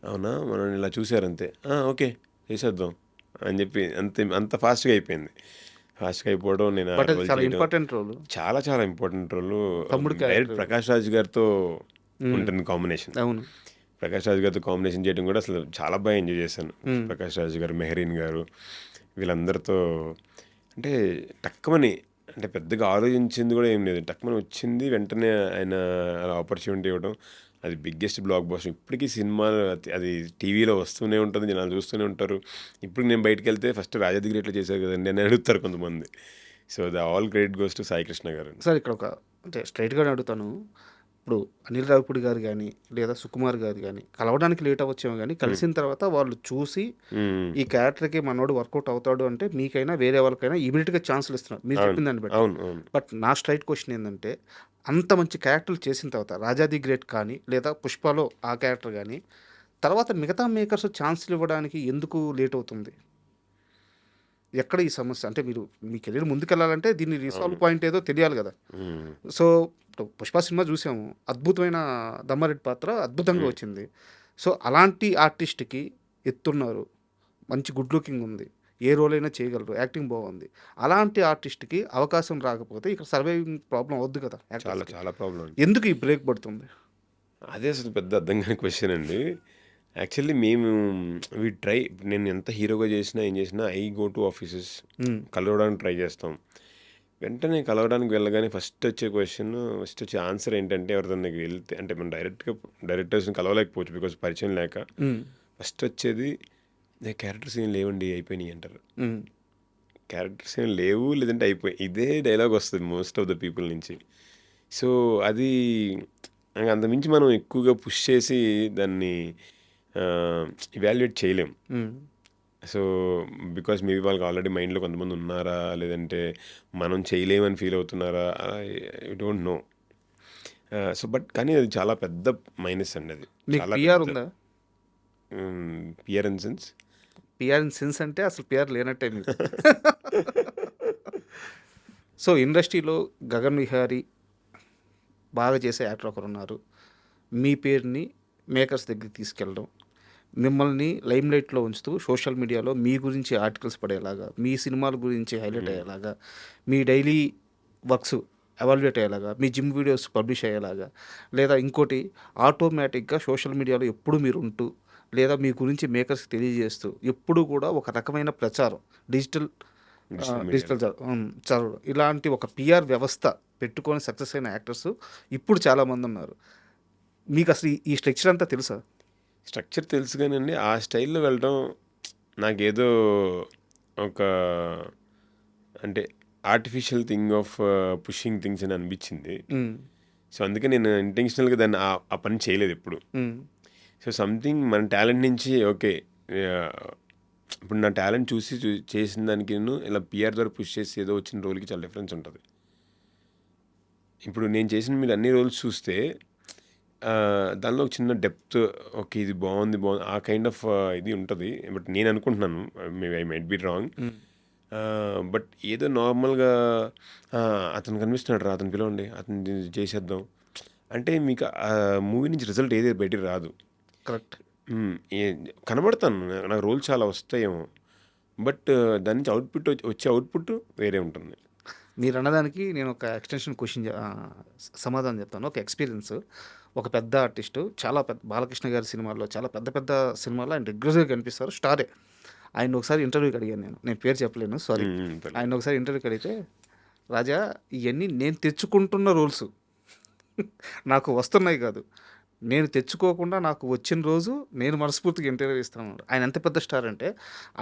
అవునా, మనం ఇలా చూసారంతే, ఓకే చేసేద్దాం అని చెప్పి అంత ఫాస్ట్గా అయిపోయింది. ఫాస్ట్గా అయిపోవడం, నేను ఇంపార్టెంట్ రోల్, చాలా చాలా important role. Direct Prakash Raj గారితో ఉంటుంది కాంబినేషన్. అవును, ప్రకాష్ రాజ్ గారితో కాంబినేషన్ చేయడం కూడా అసలు చాలా బాగా ఎంజాయ్ చేశాను. ప్రకాష్ రాజ్ గారు, మెహరీన్ గారు, వీళ్ళందరితో అంటే టక్కుమని, అంటే పెద్దగా ఆలోచించింది కూడా ఏం లేదు, టక్కుమని వచ్చింది. వెంటనే ఆయన అలా ఆపర్చునిటీ ఇవ్వడం, అది బిగ్గెస్ట్ బ్లాక్ బస్టర్. ఇప్పటికీ సినిమాలు అది టీవీలో వస్తూనే ఉంటుంది, జనాలు చూస్తూనే ఉంటారు. ఇప్పుడు నేను బయటకు వెళ్తే ఫస్ట్ రాజాది గ్రేట్లో చేశారు కదండి అని అడుగుతారు కొంతమంది. So the all credit goes to Sai Krishna గారు. సార్ ఇక్కడ ఒక అంటే స్ట్రైట్గానే అడుగుతాను, ఇప్పుడు అనిల్ రావిపూడి గారు కానీ లేదా సుకుమార్ గారు కానీ కలవడానికి లేట్ అవ్వచ్చేమో కానీ కలిసిన తర్వాత వాళ్ళు చూసి ఈ క్యారెక్టర్కి మనోడు వర్కౌట్ అవుతాడు అంటే మీకైనా వేరే వాళ్ళకైనా ఇమీడియట్గా ఛాన్సులు ఇస్తున్నారు మీరు చెప్పిన దాన్ని బట్టి. బట్ నా స్ట్రైట్ క్వశ్చన్ ఏంటంటే, అంత మంచి క్యారెక్టర్లు చేసిన తర్వాత రాజాది గ్రేట్ కానీ లేదా పుష్పలో ఆ క్యారెక్టర్ కానీ తర్వాత మిగతా మేకర్స్ ఛాన్సులు ఇవ్వడానికి ఎందుకు లేట్ అవుతుంది? ఎక్కడ ఈ సమస్య? అంటే మీరు మీ కెరీర్ ముందుకెళ్ళాలంటే దీన్ని రీసాల్వ్ పాయింట్ ఏదో తెలియాలి కదా. సో పుష్ప సినిమా చూసాము, అద్భుతమైన దమ్మారెడ్డి పాత్ర అద్భుతంగా వచ్చింది. సో అలాంటి ఆర్టిస్ట్కి ఎత్తున్నారు, మంచి గుడ్ లుకింగ్ ఉంది, ఏ రోల్ అయినా చేయగలరు, యాక్టింగ్ బాగుంది. అలాంటి ఆర్టిస్ట్కి అవకాశం రాకపోతే ఇక్కడ సర్వైవింగ్ ప్రాబ్లం అవుద్ది కదా. చాలా చాలా ప్రాబ్లం. ఎందుకు ఈ బ్రేక్ పడుతుంది? అదే అసలు పెద్ద అర్థం కాని క్వశ్చన్ అండి. యాక్చువల్లీ మేము ట్రై, నేను ఎంత హీరోగా చేసినా ఏం చేసినా ఐ గో టు ఆఫీసెస్, కలవడానికి ట్రై చేస్తాం. వెంటనే కలవడానికి వెళ్ళగానే ఫస్ట్ వచ్చే ఆన్సర్ ఏంటంటే, ఎవరితో వెళ్తే అంటే మనం డైరెక్టర్స్ని కలవలేకపోవచ్చు బికాజ్ పరిచయం లేక. ఫస్ట్ వచ్చేది క్యారెక్టర్స్ ఏం లేవండి, అయిపోయినాయి అంటారు. క్యారెక్టర్స్ ఏం లేవు, లేదంటే అయిపోయి, ఇదే డైలాగ్ వస్తుంది మోస్ట్ ఆఫ్ ద పీపుల్ నుంచి. సో అది అంతమించి మనం ఎక్కువగా పుష్ చేసి దాన్ని ఇవాల్యుయేట్ చేయలేం. సో బికాస్ మేబీ వాళ్ళకి ఆల్రెడీ మైండ్లో కొంతమంది ఉన్నారా, లేదంటే మనం చేయలేమని ఫీల్ అవుతున్నారా, I don't know. So but కానీ అది చాలా పెద్ద మైనస్ అండి. అది పిఆర్ ఉందా? PR in sense, PR in sense అంటే అసలు పిఆర్ లేనట్టే మీకు. సో ఇండస్ట్రీలో గగన్ విహారీ బాగా చేసే యాక్టర్ ఒకరు ఉన్నారు, మీ పేరుని మేకర్స్ దగ్గరికి తీసుకెళ్ళడం, మిమ్మల్ని లైమ్లైట్లో ఉంచుతూ సోషల్ మీడియాలో మీ గురించి ఆర్టికల్స్ పడేలాగా, మీ సినిమాల గురించి హైలైట్ అయ్యేలాగా, మీ డైలీ వర్క్స్ ఎవాల్యుయేట్ అయ్యేలాగా, మీ జిమ్ వీడియోస్ పబ్లిష్ అయ్యేలాగా, లేదా ఇంకోటి ఆటోమేటిక్గా సోషల్ మీడియాలో ఎప్పుడు మీరు ఉంటూ లేదా మీ గురించి మేకర్స్కి తెలియజేస్తూ ఎప్పుడు కూడా ఒక రకమైన ప్రచారం, డిజిటల్ చదవడం, ఇలాంటి ఒక పిఆర్ వ్యవస్థ పెట్టుకొని సక్సెస్ అయిన యాక్టర్స్ ఇప్పుడు చాలామంది ఉన్నారు. మీకు అసలు ఈ స్ట్రక్చర్ అంతా తెలుసా? స్ట్రక్చర్ తెలుసు కానండి, ఆ స్టైల్‌లో వెళ్ళడం నాకేదో ఒక అంటే artificial thing of pushing things అని అనిపించింది. హ్మ్. సో, అందుకే నేను ఇంటెన్షనల్‌గా దాన్ని ఆ పని చేయలేదు ఎప్పుడు. హ్మ్. సో, సంథింగ్ మన టాలెంట్ నుంచి ఓకే. ఆహ్, ఇప్పుడు నా టాలెంట్ చూసి చేసిన దానికిను ఇలా పీఆర్ ద్వారా పుష్ చేసి ఏదో వచ్చిన రోల్‌కి చాలా డిఫరెన్స్ ఉంటది. ఇప్పుడు నేను చేసిన మీరు అన్ని రోల్స్ చూస్తే దానిలో ఒక చిన్న డెప్త్, ఓకే ఇది బాగుంది ఆ కైండ్ ఆఫ్ ఇది ఉంటుంది. బట్ నేను అనుకుంటున్నాను, maybe I might be wrong. హ్మ్. బట్ ఏదో నార్మల్గా అతను కనిపిస్తున్నాడు రా, అతను పిలవండి, అతను చేసేద్దాం అంటే మీకు మూవీ నుంచి రిజల్ట్ ఏది బయటికి రాదు. కరెక్ట్. కనబడతాను, నాకు రోల్ చాలా వస్తాయేమో, బట్ దాని నుంచి వచ్చే అవుట్పుట్ వేరే ఉంటుంది. మీరు అన్నదానికి నేను ఒక ఎక్స్టెన్షన్ క్వశ్చన్ సమాధానం చెప్తాను. ఒక ఎక్స్పీరియన్స్. ఒక పెద్ద ఆర్టిస్టు, చాలా పెద్ద బాలకృష్ణ గారి సినిమాల్లో, చాలా పెద్ద పెద్ద సినిమాల్లో ఆయన రెగ్యులర్గా కనిపిస్తారు, స్టారే. ఆయన ఒకసారి ఇంటర్వ్యూకి అడిగాను, నేను పేరు చెప్పలేను, సారీ. ఆయన ఒకసారి ఇంటర్వ్యూకి అడిగితే, రాజా ఇవన్నీ నేను తెచ్చుకుంటున్న రోల్స్ నాకు వస్తున్నాయి కాదు, నేను తెచ్చుకోకుండా నాకు వచ్చిన రోజు నేను మనస్ఫూర్తిగా ఇంటర్వ్యూ ఇస్తాను. ఆయన ఎంత పెద్ద స్టార్ అంటే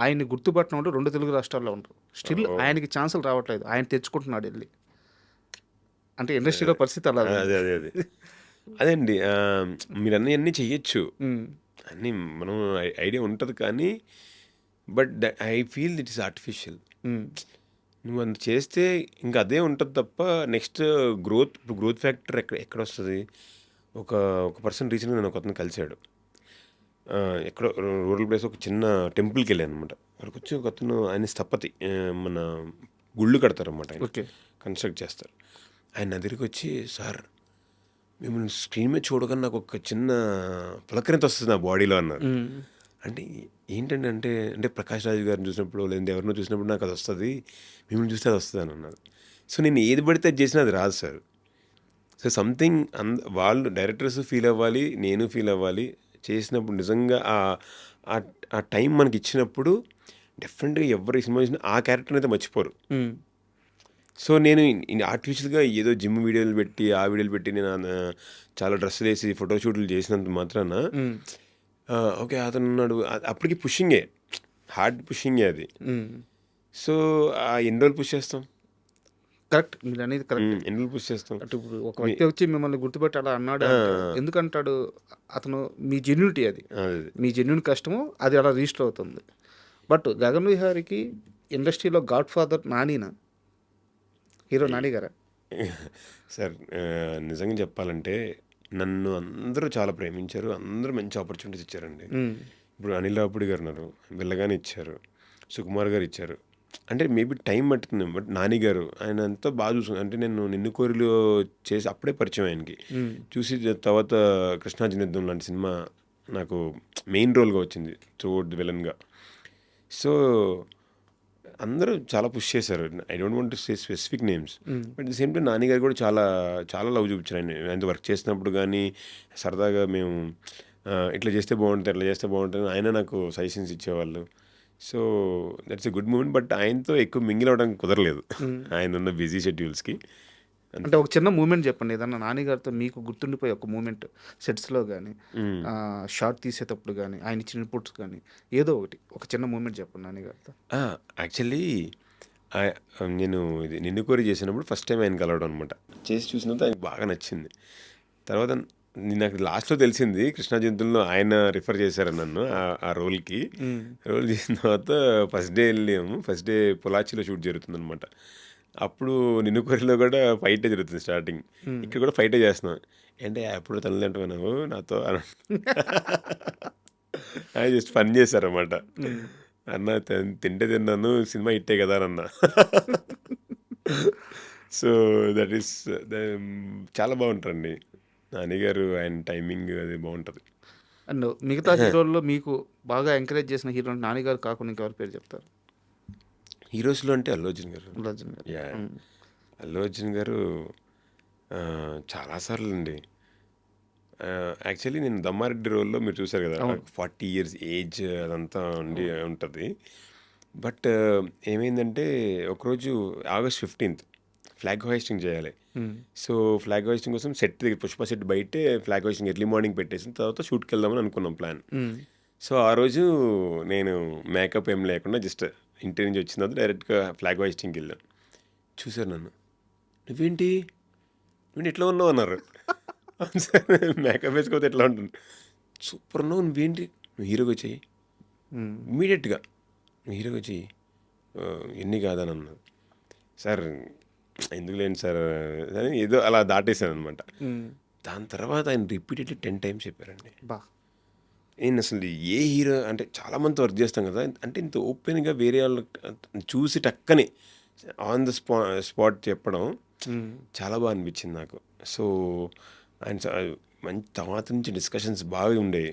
ఆయన్ని గుర్తుపట్టిన వాళ్ళు 2 తెలుగు రాష్ట్రాల్లో ఉంటారు. స్టిల్ ఆయనకి ఛాన్సులు రావట్లేదు, ఆయన తెచ్చుకుంటున్నాడు వెళ్ళి. అంటే ఇండస్ట్రీలో పరిస్థితి అలా ఉంది. అదే అదే అదే అదే అండి. మీరు అన్నీ చెయ్యొచ్చు, ఉమ్, అన్నీ మనం ఐడియా ఉంటుంది కానీ, but I feel it is artificial. Um, నువ్వు అంత చేస్తే ఇంకా అదే ఉంటుంది తప్ప నెక్స్ట్ గ్రోత్ ఫ్యాక్టర్ ఎక్కడ వస్తుంది? ఒక పర్సన్ రీసెంట్గా నేను ఒక అతను కలిశాడు. ఎక్కడో రూరల్ ప్లేస్ ఒక చిన్న టెంపుల్కి వెళ్ళాను అనమాట. అక్కడికి వచ్చి ఒక అతను, ఆయన స్థపతి, మన గుళ్ళు కడతారన్నమాట, ఆయన ఓకే. కన్స్ట్రక్ట్ చేస్తారు. ఆయన నా దగ్గరికి వచ్చి, సార్ మిమ్మల్ని స్క్రీన్ మీద చూడగానే నాకు ఒక చిన్న పులకరింత వస్తుంది నా బాడీలో అన్నారు. ఉమ్, అంటే ఏంటంటే అంటే ప్రకాష్ రాజు గారిని చూసినప్పుడు లేదా ఎవరినో చూసినప్పుడు నాకు అది వస్తుంది, మిమ్మల్ని చూస్తే అది వస్తుంది అని అన్నారు. సో నేను ఏది పడితే అది చేసినా అది రాదు సార్. సో సంథింగ్ వాళ్ళు డైరెక్టర్స్ ఫీల్ అవ్వాలి, నేను ఫీల్ అవ్వాలి. చేసినప్పుడు నిజంగా ఆ టైం మనకి ఇచ్చినప్పుడు డెఫినెట్గా ఎవరి సినిమా చూసినా ఆ క్యారెక్టర్ని అయితే మర్చిపోరు. ఉమ్, సో నేను ఆర్టిఫిషియల్గా ఏదో జిమ్ వీడియోలు పెట్టి వీడియోలు పెట్టి నేను చాలా డ్రెస్సులు వేసి ఫోటోషూట్లు చేసినంత మాత్రాన ఉమ్, ఓకే అతను ఉన్నాడు, అప్పటికి పుషింగే, హార్డ్ పుషింగే అది. ఉమ్. సో ఎన్ని రోజులు పుష్ చేస్తాం? కరెక్ట్, మీరు అనేది కరెక్ట్. ఎన్ని రోజులు పుష్ చేస్తాం? అంటే ఇప్పుడు ఒక వ్యక్తి వచ్చి మిమ్మల్ని గుర్తుపెట్టి అలా అన్నాడు అంటే, ఎందుకంటాడు? అతను మీ జెన్యూనిటీ, అది అదే మీ జెన్యూన్ కష్టము, అది అలా రిజిస్టర్ అవుతుంది. బట్ గగన్ విహారికి ఇండస్ట్రీలో గాడ్ ఫాదర్ నానినా, హీరో నాని గారా? సార్ నిజంగా చెప్పాలంటే నన్ను అందరూ చాలా ప్రేమించారు, అందరూ మంచి ఆపర్చునిటీస్ ఇచ్చారండి. ఉమ్, ఇప్పుడు అనిల్ రావుపూడి గారు ఉన్నారు, వెళ్ళగానే ఇచ్చారు, సుకుమార్ గారు ఇచ్చారు. అంటే మేబీ టైం పట్టుతుంది, బట్ నాని గారు ఆయన ఎంతో బాగా చూసుకున్నారు. అంటే నేను నిన్ను కోరిలో చేసి అప్పుడే పరిచయం ఆయనకి, ఉమ్, చూసి తర్వాత కృష్ణార్జున యుద్ధం లాంటి సినిమా నాకు మెయిన్ రోల్గా వచ్చింది, త్రూఅవుట్ విలన్గా. సో అందరూ చాలా పుష్ చేశారు. I don't want to say specific names, but the same time Nani గారు కూడా చాలా చాలా లవ్ చూపించారు. ఆయనతో వర్క్ చేసినప్పుడు కానీ సరదాగా మేము ఇట్లా చేస్తే బాగుంటుంది, అట్లా చేస్తే బాగుంటుంది, ఆయన నాకు సజెషన్స్ ఇచ్చేవాళ్ళు. So that's a good moment. But ఆయనతో ఎక్కువ మింగిల్ అవ్వడానికి కుదరలేదు, ఆయన ఉన్న బిజీ షెడ్యూల్స్కి. అంటే ఒక చిన్న మూమెంట్ చెప్పండి, ఏదన్నా నాని గారితో మీకు గుర్తుండిపోయే ఒక మూమెంట్, సెట్స్లో కానీ షార్ట్ తీసేటప్పుడు కానీ ఆయన ఇచ్చిన ఇన్పుట్స్ కానీ ఏదో ఒకటి, ఒక చిన్న మూమెంట్ చెప్పండి నాని గారితో. యాక్చువల్లీ నేను ఇది నిన్ను కోరి చేసినప్పుడు ఫస్ట్ టైం ఆయన కలవడం అనమాట. చేసి చూసినంత ఆయనకు బాగా నచ్చింది. తర్వాత నాకు లాస్ట్లో తెలిసింది కృష్ణా జంతువుల్లో ఆయన రిఫర్ చేశారు నన్ను ఆ రోల్కి. రోల్ చేసిన తర్వాత ఫస్ట్ డే వెళ్ళాము. ఫస్ట్ డే పొలాచిలో షూట్ జరుగుతుంది అనమాట. అప్పుడు నిన్ను కోరిలో కూడా ఫైటే జరుగుతుంది స్టార్టింగ్. ఇక్కడ కూడా ఫైటే చేస్తున్నాం. అంటే ఎప్పుడు తల్లిదంటే నువ్వు నాతో ఆయన జస్ట్ ఫన్ చేశారన్నమాట. అన్న తింటే తిన్నాను, సినిమా హిట్టే కదా అని అన్న. సో దట్ ఈస్ చాలా బాగుంటారండి నాని గారు, ఆయన టైమింగ్ అది బాగుంటుంది. అండ్ మిగతా హీరోల్లో మీకు బాగా ఎంకరేజ్ చేసిన హీరో నాని గారు కాకుండా ఇంకెవరి పేరు చెప్తారు? హీరోస్లో అంటే అల్లు అర్జున్ గారు. అల్లు అర్జున్ గారు. యా, అల్లు అర్జున్ గారు చాలాసార్లు అండి. యాక్చువల్లీ నేను దమ్మారెడ్డి రోల్లో మీరు చూసారు కదా, 40 years ఏజ్ అదంతా ఉంటుంది. బట్ ఏమైందంటే ఒకరోజు August 15th ఫ్లాగ్ హోయిస్టింగ్ చేయాలి. ఉమ్, సో ఫ్లాగ్ హోయిస్టింగ్ కోసం సెట్ దగ్గర పుష్ప సెట్ బయటే ఫ్లాగ్ హోయిస్టింగ్ ఎర్లీ మార్నింగ్ పెట్టేసిన తర్వాత షూట్కి వెళ్దామని అనుకున్నాం ప్లాన్. ఉమ్, సో ఆ రోజు నేను మేకప్ ఏం లేకుండా జస్ట్ ఇంటి నుంచి వచ్చిన తర్వాత డైరెక్ట్గా ఫ్లాగ్ హోయిస్టింగ్కి వెళ్ళాను. చూసారు నన్ను, నువ్వేంటి ఎట్లా ఉన్నావు అన్నారు. అవును సార్, మేకప్ వేసుకోతే ఎట్లా ఉంటుంది, సూపర్ ఉన్నావు, నువ్వేంటి, నువ్వు హీరోగా చెయ్యి ఉమ్, ఇమీడియట్గా, నువ్వు హీరోగా చెయ్యి, ఎన్ని కాదని అన్నారు. సార్ ఎందుకు లేండి సార్ అని ఏదో అలా దాటేశాను అనమాట. ఉమ్, దాని తర్వాత ఆయన రిపీటెడ్లీ 10 times చెప్పారండి. బా నేను అసలు ఏ హీరో అంటే చాలామంది వర్క్ చేస్తాం కదా, అంటే ఇంత ఓపెన్గా వేరే వాళ్ళు చూసి టక్కని ఆన్ ద స్పాట్ చెప్పడం ఉమ్, చాలా బాగా అనిపించింది నాకు. సో ఆయన మంచి తర్వాత నుంచి డిస్కషన్స్ బాగా ఉండేవి.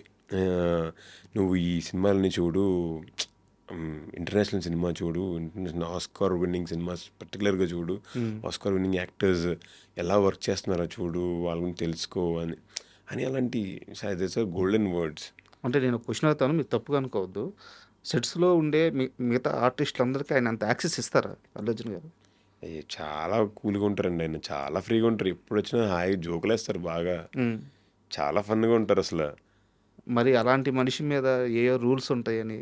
నువ్వు ఈ సినిమాలని చూడు, ఇంటర్నేషనల్ సినిమా చూడు, ఇంటర్నేషనల్ ఆస్కార్ విన్నింగ్ సినిమాస్ పర్టికులర్గా చూడు, ఆస్కార్ విన్నింగ్ యాక్టర్స్ ఎలా వర్క్ చేస్తున్నారో చూడు, వాళ్ళ గురించి తెలుసుకో అని అలాంటి గోల్డెన్ వర్డ్స్. అంటే నేను క్వశ్చన్ అవుతాను, మీరు తప్పుగా అనుకోవద్దు. సెట్స్లో ఉండే మిగతా ఆర్టిస్టులందరికీ ఆయన అంత యాక్సెస్ ఇస్తారా అల్లు అర్జున్ గారు? చాలా కూల్గా ఉంటారండి ఆయన, చాలా ఫ్రీగా ఉంటారు, ఎప్పుడు వచ్చినా హాయి జోకులు వేస్తారు బాగా, ఉమ్, చాలా ఫన్గా ఉంటారు అసలు. మరి అలాంటి మనిషి మీద ఏయో రూల్స్ ఉంటాయని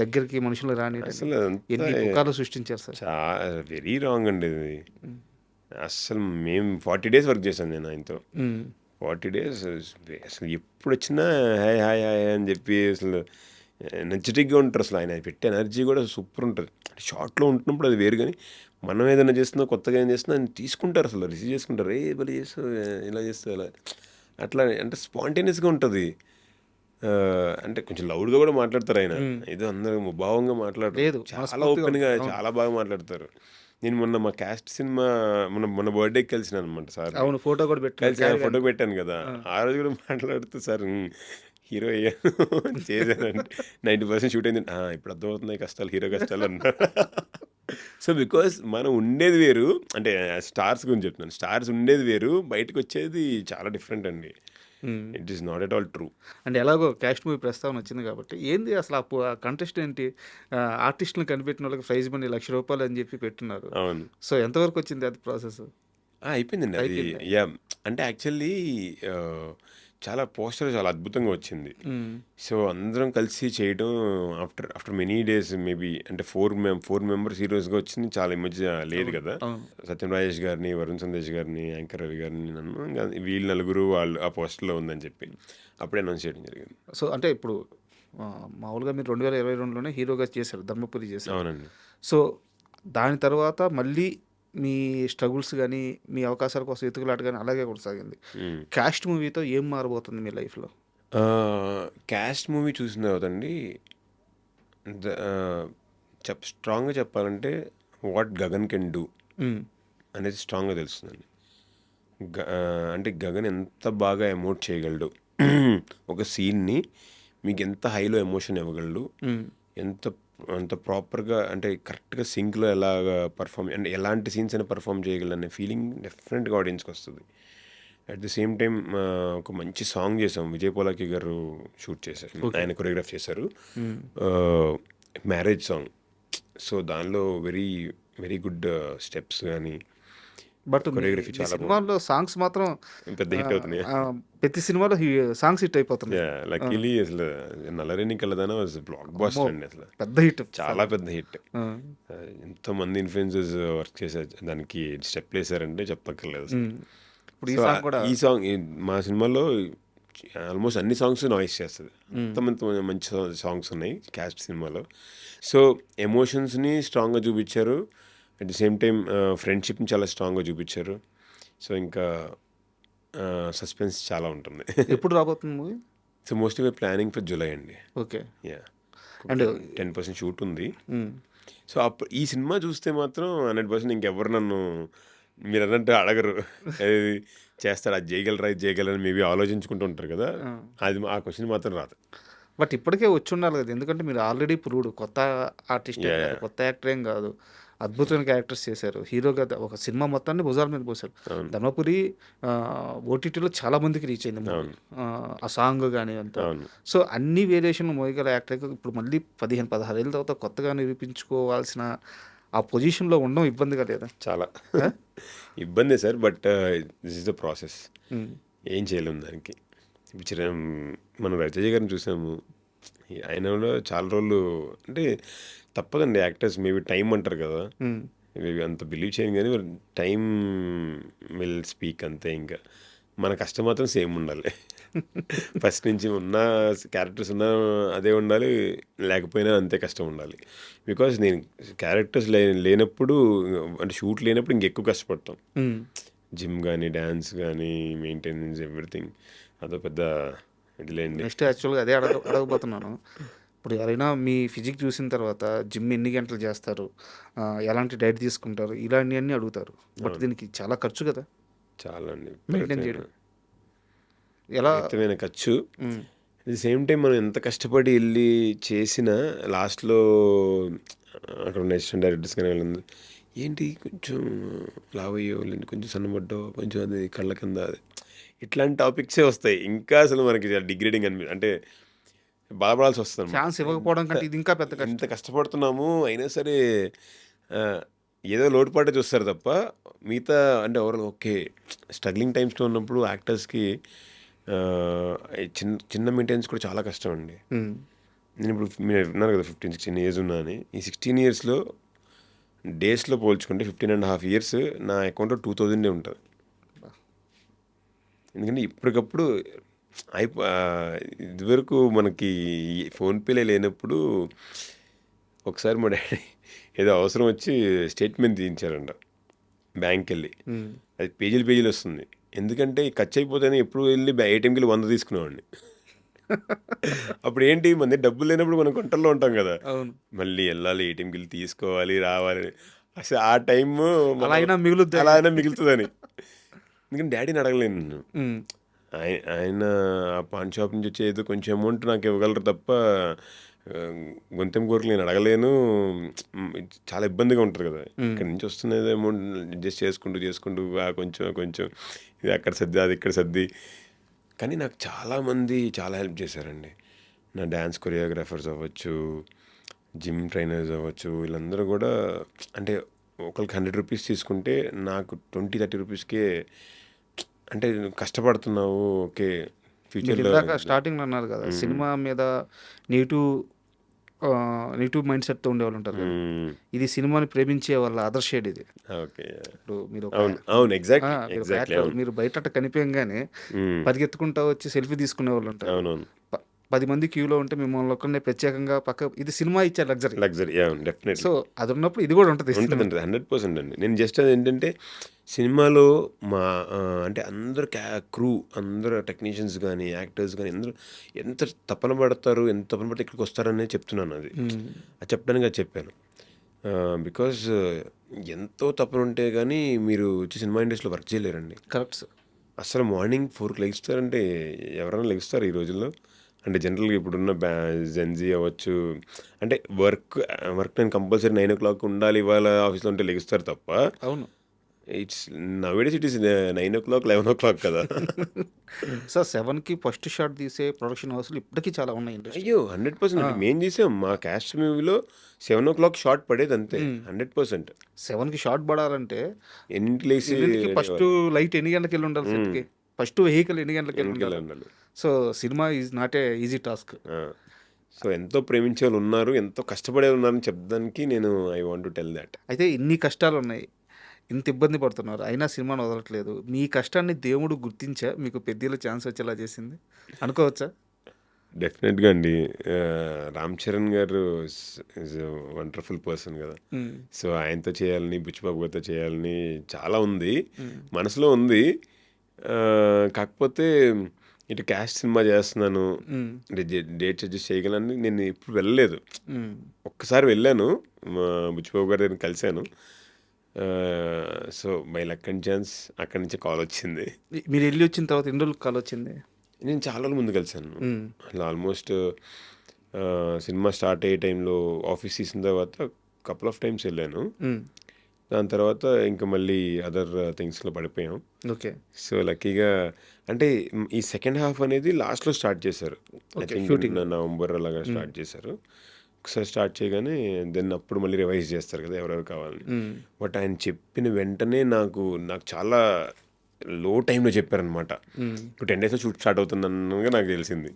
దగ్గరికి మనుషులు రాని అసలు ఎన్ని పుకార్లు సృష్టించారు సార్. వెరీ రాంగ్ అండి ఇది. అసలు మేము 40 days వర్క్ చేశాను నేను ఆయనతో. 40 days అసలు ఎప్పుడు వచ్చినా హాయ్ హాయ్ హాయ్ అని చెప్పి అసలు ఎనర్జెటిక్గా ఉంటారు. అసలు ఆయన పెట్టే ఎనర్జీ కూడా సూపర్ ఉంటుంది. షార్ట్లో ఉంటున్నప్పుడు అది వేరు, కానీ మనం ఏదైనా చేస్తున్నా కొత్తగా ఏం చేస్తున్నా ఆయన తీసుకుంటారు, అసలు రిసీవ్ చేసుకుంటారు. బలి చేస్తావు, ఇలా చేస్తావు, అలా అట్లా అంటే స్పాంటేనియస్గా ఉంటుంది. అంటే కొంచెం లౌడ్గా కూడా మాట్లాడతారు ఆయన, ఏదో అందరూ ముభావంగా మాట్లాడతారు, చాలా ఓపెన్గా చాలా బాగా మాట్లాడతారు. నేను మొన్న మా క్యాస్ట్ సినిమా మొన్న బర్త్డేకి కలిసిన అనమాట సార్. అవును, ఫోటో కూడా కలిసి ఫోటో పెట్టాను కదా, ఆ రోజు కూడా మాట్లాడుతూ సార్ హీరో అయ్యాను చేశానంటే 90% షూట్ అయింది. ఇప్పుడు అర్థమవుతున్నాయి కష్టాలు, హీరో కష్టాలు అన్నారు. సో బికాస్ మనం ఉండేది వేరు, అంటే స్టార్స్ గురించి చెప్తున్నాను, స్టార్స్ ఉండేది వేరు, బయటకు వచ్చేది చాలా డిఫరెంట్ అండి. It is not at all true. అంటే ఎలాగో క్యాస్ట్ మూవీ ప్రస్తావన వచ్చింది కాబట్టి ఏంది అసలు ఆ కంటెస్ట్ ఏంటి, ఆర్టిస్టులను కనిపెట్టిన వాళ్ళకి ప్రైజ్ మనీ ₹1,00,000 అని చెప్పి పెట్టున్నారు. అవును, సో ఎంతవరకు వచ్చింది అది ప్రాసెస్? అయిపోయిందండి అది. యా, అంటే యాక్చువల్లీ చాలా పోస్టర్ చాలా అద్భుతంగా వచ్చింది. సో అందరం కలిసి చేయడం ఆఫ్టర్ మెనీ డేస్, మేబీ అంటే 4 members హీరోస్గా వచ్చింది. చాలా ఈ మధ్య లేదు కదా, సత్యం రాజేష్ గారిని, వరుణ్ సందేశ్ గారిని, యాంకర్ రవి గారిని, నన్ను, ఇంకా వీళ్ళు నలుగురు వాళ్ళు ఆ పోస్టర్లో ఉందని చెప్పి అప్పుడే అనౌన్స్ చేయడం జరిగింది. సో అంటే ఇప్పుడు మామూలుగా మీరు 2022లోనే హీరోగా చేశారు, ధర్మపురి చేశారు. అవునండి. సో దాని తర్వాత మళ్ళీ మీ స్ట్రగుల్స్ కానీ మీ అవకాశాల కోసం ఎతుకులాట కానీ అలాగే కొనసాగింది. క్యాస్ట్ మూవీతో ఏం మారబోతుంది మీ లైఫ్లో? క్యాస్ట్ మూవీ చూసిన తర్వాత అండి, స్ట్రాంగ్గా చెప్పాలంటే వాట్ గగన్ కెన్ డూ అనేది స్ట్రాంగ్గా తెలుస్తుందండి. అంటే గగన్ ఎంత బాగా ఎమోట్ చేయగలడు, ఒక సీన్ని మీకు ఎంత హైలో ఎమోషన్ ఇవ్వగలడు, అంత ప్రాపర్గా అంటే కరెక్ట్గా సింక్లో ఎలాగ పర్ఫామ్, అంటే ఎలాంటి సీన్స్ అయినా పర్ఫామ్ చేయగలడు అనే ఫీలింగ్ డెఫినెట్గా ఆడియన్స్కి వస్తుంది. అట్ ది సేమ్ టైం ఒక మంచి సాంగ్ చేసాం, విజయ్ పోలాకి గారు షూట్ చేశారు, ఆయన కొరియోగ్రాఫ్ చేశారు, మ్యారేజ్ సాంగ్. సో దానిలో వెరీ వెరీ గుడ్ స్టెప్స్ కానీ బట్ కొరియోగ్రఫీ చాలా సినిమాల్లో సాంగ్స్ మాత్రం పెద్ద హిట్ అవుతున్నాయి. ప్రతి సినిమాలో సాంగ్స్ హిట్ అయిపోతున్నాయి. లక్కీలీ అసలు నల్లరేని కలదానా బ్లాక్ బాస్టర్ అండి, అసలు పెద్ద హిట్, చాలా పెద్ద హిట్. ఎంతో మంది ఇన్ఫ్లుయెన్సర్స్ వర్క్ చేశారు, దానికి స్టెప్ వేసారంటే చెప్పక్కర్లేదు. ఈ సాంగ్ మా సినిమాలో ఆల్మోస్ట్ అన్ని సాంగ్స్ నాయిస్ చేస్తుంది, అంతమంది మంచి సాంగ్స్ ఉన్నాయి క్యాస్ట్ సినిమాలో. సో ఎమోషన్స్ని స్ట్రాంగ్గా చూపించారు, అట్ ది సేమ్ టైం ఫ్రెండ్షిప్ని చాలా స్ట్రాంగ్గా చూపించారు. సో ఇంకా సస్పెన్స్ చాలా ఉంటుంది. ఎప్పుడు రాబోతుంది movie? So mostly we're planning for July అండి. ఓకే. యా, అండ్ 10% షూట్ ఉంది. సో అప్పుడు ఈ సినిమా చూస్తే మాత్రం 100% ఇంకెవరు నన్ను మీరు అన్నట్టు అడగరు, అది చేస్తారు, అది చేయగలరా, ఇది చేయగలరని మేబీ ఆలోచించుకుంటూ ఉంటారు కదా, అది ఆ క్వశ్చన్ మాత్రం రాదు. బట్ ఇప్పటికే వచ్చి ఉండాలి కదా, ఎందుకంటే మీరు ఆల్రెడీ ప్రూవ్డ్ కొత్త ఆర్టిస్ట్, కొత్త యాక్టర్ ఏం కాదు, అద్భుతమైన క్యారెక్టర్స్ చేశారు, హీరోగా ఒక సినిమా మొత్తాన్ని భుజాల మీద పోశారు. ధర్మపురి ఓటీటీలో చాలా మందికి రీచ్ అయింది ఆ సాంగ్ కానీ అంతా. సో అన్ని వేరియేషన్లు మోయగల యాక్టర్ ఇప్పుడు మళ్ళీ 15-16 ఏళ్ళ తర్వాత కొత్తగా నిరూపించుకోవాల్సిన ఆ పొజిషన్లో ఉండడం ఇబ్బందిగా లేదా? చాలా ఆ? ఇబ్బందే sir. But this is the process. Um, ఏం చేయలేము దానికి. ఇప్పుడు మనం రవితేజ గారిని చూసాము. ఆయన కూడా చాలా రోజులు అంటే తప్పదండి. యాక్టర్స్ మేబీ టైం అంటారు కదా, ఉమ్, మేబీ అంత బిలీవ్ చేయను కానీ టైం విల్ స్పీక్ అంతే. ఇంకా మన కష్టం మాత్రం సేమ్ ఉండాలి. ఫస్ట్ నుంచి ఉన్న క్యారెక్టర్స్ ఉన్న అదే ఉండాలి, లేకపోయినా అంతే కష్టం ఉండాలి. బికాజ్ నేను క్యారెక్టర్స్ లేనప్పుడు అంటే షూట్ లేనప్పుడు ఇంకెక్కువ కష్టపడతాం. ఉమ్. జిమ్ కానీ డ్యాన్స్ కానీ మెయింటెనెన్స్ ఎవ్రీథింగ్ అదో పెద్ద ఇదిలేండి. నెక్స్ట్ యాక్చువల్గా అదే అడగబోతున్నాను. ఇప్పుడు ఎవరైనా మీ ఫిజిక్ చూసిన తర్వాత జిమ్ ఎన్ని గంటలు చేస్తారు, ఎలాంటి డైట్ తీసుకుంటారు, ఇలాంటివన్నీ అడుగుతారు. బట్ దీనికి చాలా ఖర్చు కదా చాలా అండి మెయింటైన్ చేయడం. ఎలా? విపరీతమైన ఖర్చు. ఉమ్, అట్ ది సేమ్ టైం మనం ఎంత కష్టపడి వెళ్ళి చేసినా లాస్ట్లో అక్కడ ఉన్న అసిస్టెంట్ డైరెక్టర్స్ కానీ వెళ్ళింది ఏంటి కొంచెం లావయ్యో, లేదంటే కొంచెం సన్నబడ్డో, కొంచెం అది కళ్ళ కింద అది ఇట్లాంటి టాపిక్సే వస్తాయి. ఇంకా అసలు మనకి డిగ్రేడింగ్ అంటే బాధపడాల్సి వస్తుంది. ఛాన్స్ ఇవ్వకపోవడం కంటే ఇది ఇంకా పెద్ద కష్టం. ఇంత కష్టపడుతున్నాము అయినా సరే ఆ, ఏదో లోటుపాటే చూస్తారు తప్ప మిగతా అంటే ఓవరాల్ ఓకే. స్ట్రగ్లింగ్ టైమ్స్లో ఉన్నప్పుడు యాక్టర్స్కి చిన్న చిన్న మెయింటెనెన్స్ కూడా చాలా కష్టం అండి. ఉమ్, నేను ఇప్పుడు మీరు విన్నారు కదా 15-16 ఇయర్స్ ఉన్నా అని. ఈ 16 ఇయర్స్లో డేస్లో పోల్చుకుంటే 15.5 ఇయర్స్ నా అకౌంట్లో 2000 ఉంటుంది. ఎందుకంటే ఇప్పటికప్పుడు ఇదివరకు మనకి ఫోన్పేలే లేనప్పుడు ఒకసారి మా డాడీ ఏదో అవసరం వచ్చి స్టేట్మెంట్ తీయించారంట బ్యాంక్కి వెళ్ళి. ఉమ్. అది పేజీలు వస్తుంది. ఎందుకంటే ఖర్చు అయిపోతేనే ఎప్పుడు వెళ్ళి ఏటీఎంకి వెళ్ళి 100 తీసుకునేవాడిని. అప్పుడు ఏంటి మన దగ్గర డబ్బులు లేనప్పుడు మనం కొంటల్లో ఉంటాం కదా, అవును. మళ్ళీ వెళ్ళాలి ఏటీఎంకి వెళ్ళి తీసుకోవాలి రావాలి. అసలు ఆ టైమ్ అలా అయినా మిగులుద్ది. అలా అయినా మిగులుతుందని. ఎందుకంటే డాడీని అడగలేను నేను. ఉమ్, ఆయన ఆ పాన్ షాప్ నుంచి వచ్చే ఏదో కొంచెం అమౌంట్ నాకు ఇవ్వగలరు తప్ప గొంతెం కోరికలు నేను అడగలేను. చాలా ఇబ్బందిగా ఉంటుంది కదా. ఇక్కడ నుంచి వస్తున్నది అమౌంట్ అడ్జస్ట్ చేసుకుంటూ కొంచెం ఇది అక్కడ సర్ది అది ఇక్కడ సర్ది. కానీ నాకు చాలామంది చాలా హెల్ప్ చేశారండి. నా డ్యాన్స్ కొరియోగ్రాఫర్స్ అవ్వచ్చు, జిమ్ ట్రైనర్స్ అవ్వచ్చు, వీళ్ళందరూ కూడా అంటే ఒకరికి 100 రూపీస్ తీసుకుంటే నాకు 20-30 రూపీస్కే అంటే కష్టపడుతున్నావు ఓకే ఫ్యూచర్లో. ఇందాక స్టార్టింగ్లో అన్నారు కదా సినిమా మీద నెగిటివ్ మైండ్ సెట్తో ఉండేవాళ్ళు ఉంటారు కదా. ఇది సినిమాని ప్రేమించే వాళ్ళ అదర్ షేడ్ ఇది. ఓకే ఇప్పుడు మీరు అవును ఎగ్జాక్ట్లీ మీరు బయట కనిపించగానే పరిగెత్తుకుంటా వచ్చి సెల్ఫీ తీసుకునే వాళ్ళు ఉంటారు. అవునవును 10 మంది క్యూలో ఉంటే మిమ్మల్ని ఒక్కరినే ప్రత్యేకంగా ఇది సినిమా ఇచ్చే లగ్జరీ. డెఫినెట్లీ. సో అది ఉన్నప్పుడు ఇది కూడా ఉంటుంది. 100% అండి. నేను జస్ట్ అది ఏంటంటే సినిమాలో మా అంటే అందరు క్రూ, అందరు టెక్నీషియన్స్ కానీ యాక్టర్స్ కానీ అందరూ ఎంత తపన పడతారు, ఎంత తపన పడితే ఇక్కడికి వస్తారనే చెప్తున్నాను. అది చెప్పడానికి అది చెప్పాను. బికాజ్ ఎంతో తపన ఉంటే కానీ మీరు వచ్చి సినిమా ఇండస్ట్రీలో వర్క్ చేయలేరండి. Correct sir. అసలు మార్నింగ్ 4కి లెగిస్తారంటే ఎవరైనా లెగిస్తారు ఈ రోజుల్లో? అంటే జనరల్గా ఇప్పుడున్న జెన్జీ అవ్వచ్చు అంటే వర్క్ నేను కంపల్సరీ 9 o'clock ఉండాలి ఇవాళ ఆఫీస్లో ఉంటే లెగిస్తారు తప్ప. అవును. It's nowadays it is 9 o'clock 11 o'clock కదా. సార్ 7కి ఫస్ట్ షాట్ తీసే ప్రొడక్షన్ హౌస్లు ఇప్పటికీ చాలా ఉన్నాయి. అయ్యో 100% మేము చేసాం. మా క్యాస్ట్ మూవీలో 7 o'clock షాట్ పడేది అంతే. 100%. 7కి షాట్ పడాలంటే ఎన్నింటి లేసి ఫస్ట్ లైట్ ఎన్ని గంటలకు వెళ్ళి ఉండాలి సెట్కి, ఫస్ట్ వెహికల్ ఎన్ని గంటలకు వెళ్ళి ఉండాలి. So cinema is not a easy task. So ఎంతో ప్రేమించే వాళ్ళు ఉన్నారు, ఎంతో కష్టపడే ఉన్నారని చెప్పడానికి నేను I want to tell that. అయితే ఇన్ని కష్టాలు ఉన్నాయి, ఇంత ఇబ్బంది పడుతున్నారు, అయినా సినిమాను వదలట్లేదు. మీ కష్టాన్ని దేవుడు గుర్తించా మీకు పెద్దలో ఛాన్స్ వచ్చేలా చేసింది అనుకోవచ్చా? డెఫినెట్గా అండి. రామ్ చరణ్ గారు ఈజ్ వండర్ఫుల్ పర్సన్ కదా. సో ఆయనతో చేయాలని, బుచ్చిబాబు గారితో చేయాలని చాలా ఉంది, మనసులో ఉంది. కాకపోతే ఇటు క్యాస్ట్ సినిమా చేస్తున్నాను అంటే డేట్స్ అడ్జస్ట్ చేయగలని నేను ఇప్పుడు వెళ్ళలేదు. ఒక్కసారి వెళ్ళాను, మా బుచ్చిబాబు గారి దగ్గర కలిశాను. So by luck and chance అక్కడి నుంచి కాల్ వచ్చింది. మీరు వెళ్ళి వచ్చిన తర్వాత ఎన్ని రోజులు కాల్ వచ్చింది? నేను చాలా రోజుల ముందు కలిశాను. అలా ఆల్మోస్ట్ సినిమా స్టార్ట్ అయ్యే టైంలో ఆఫీస్ తీసిన తర్వాత కపుల్ ఆఫ్ టైమ్స్ వెళ్ళాను. దాని తర్వాత ఇంకా మళ్ళీ అదర్ థింగ్స్లో పడిపోయాం. ఓకే. సో లక్కీగా అంటే ఈ సెకండ్ హాఫ్ అనేది లాస్ట్లో స్టార్ట్ చేశారు. ఐ థింక్ నవంబర్ అలాగా స్టార్ట్ చేశారు. ఒకసారి స్టార్ట్ చేయగానే దెన్ అప్పుడు మళ్ళీ రివైజ్ చేస్తారు కదా ఎవరెవరు కావాలని. బట్ ఆయన చెప్పిన వెంటనే నాకు చాలా లో టైంలో చెప్పారనమాట. ఇప్పుడు 10 daysలో షూట్ స్టార్ట్ అవుతుందన్నగా నాకు తెలిసింది.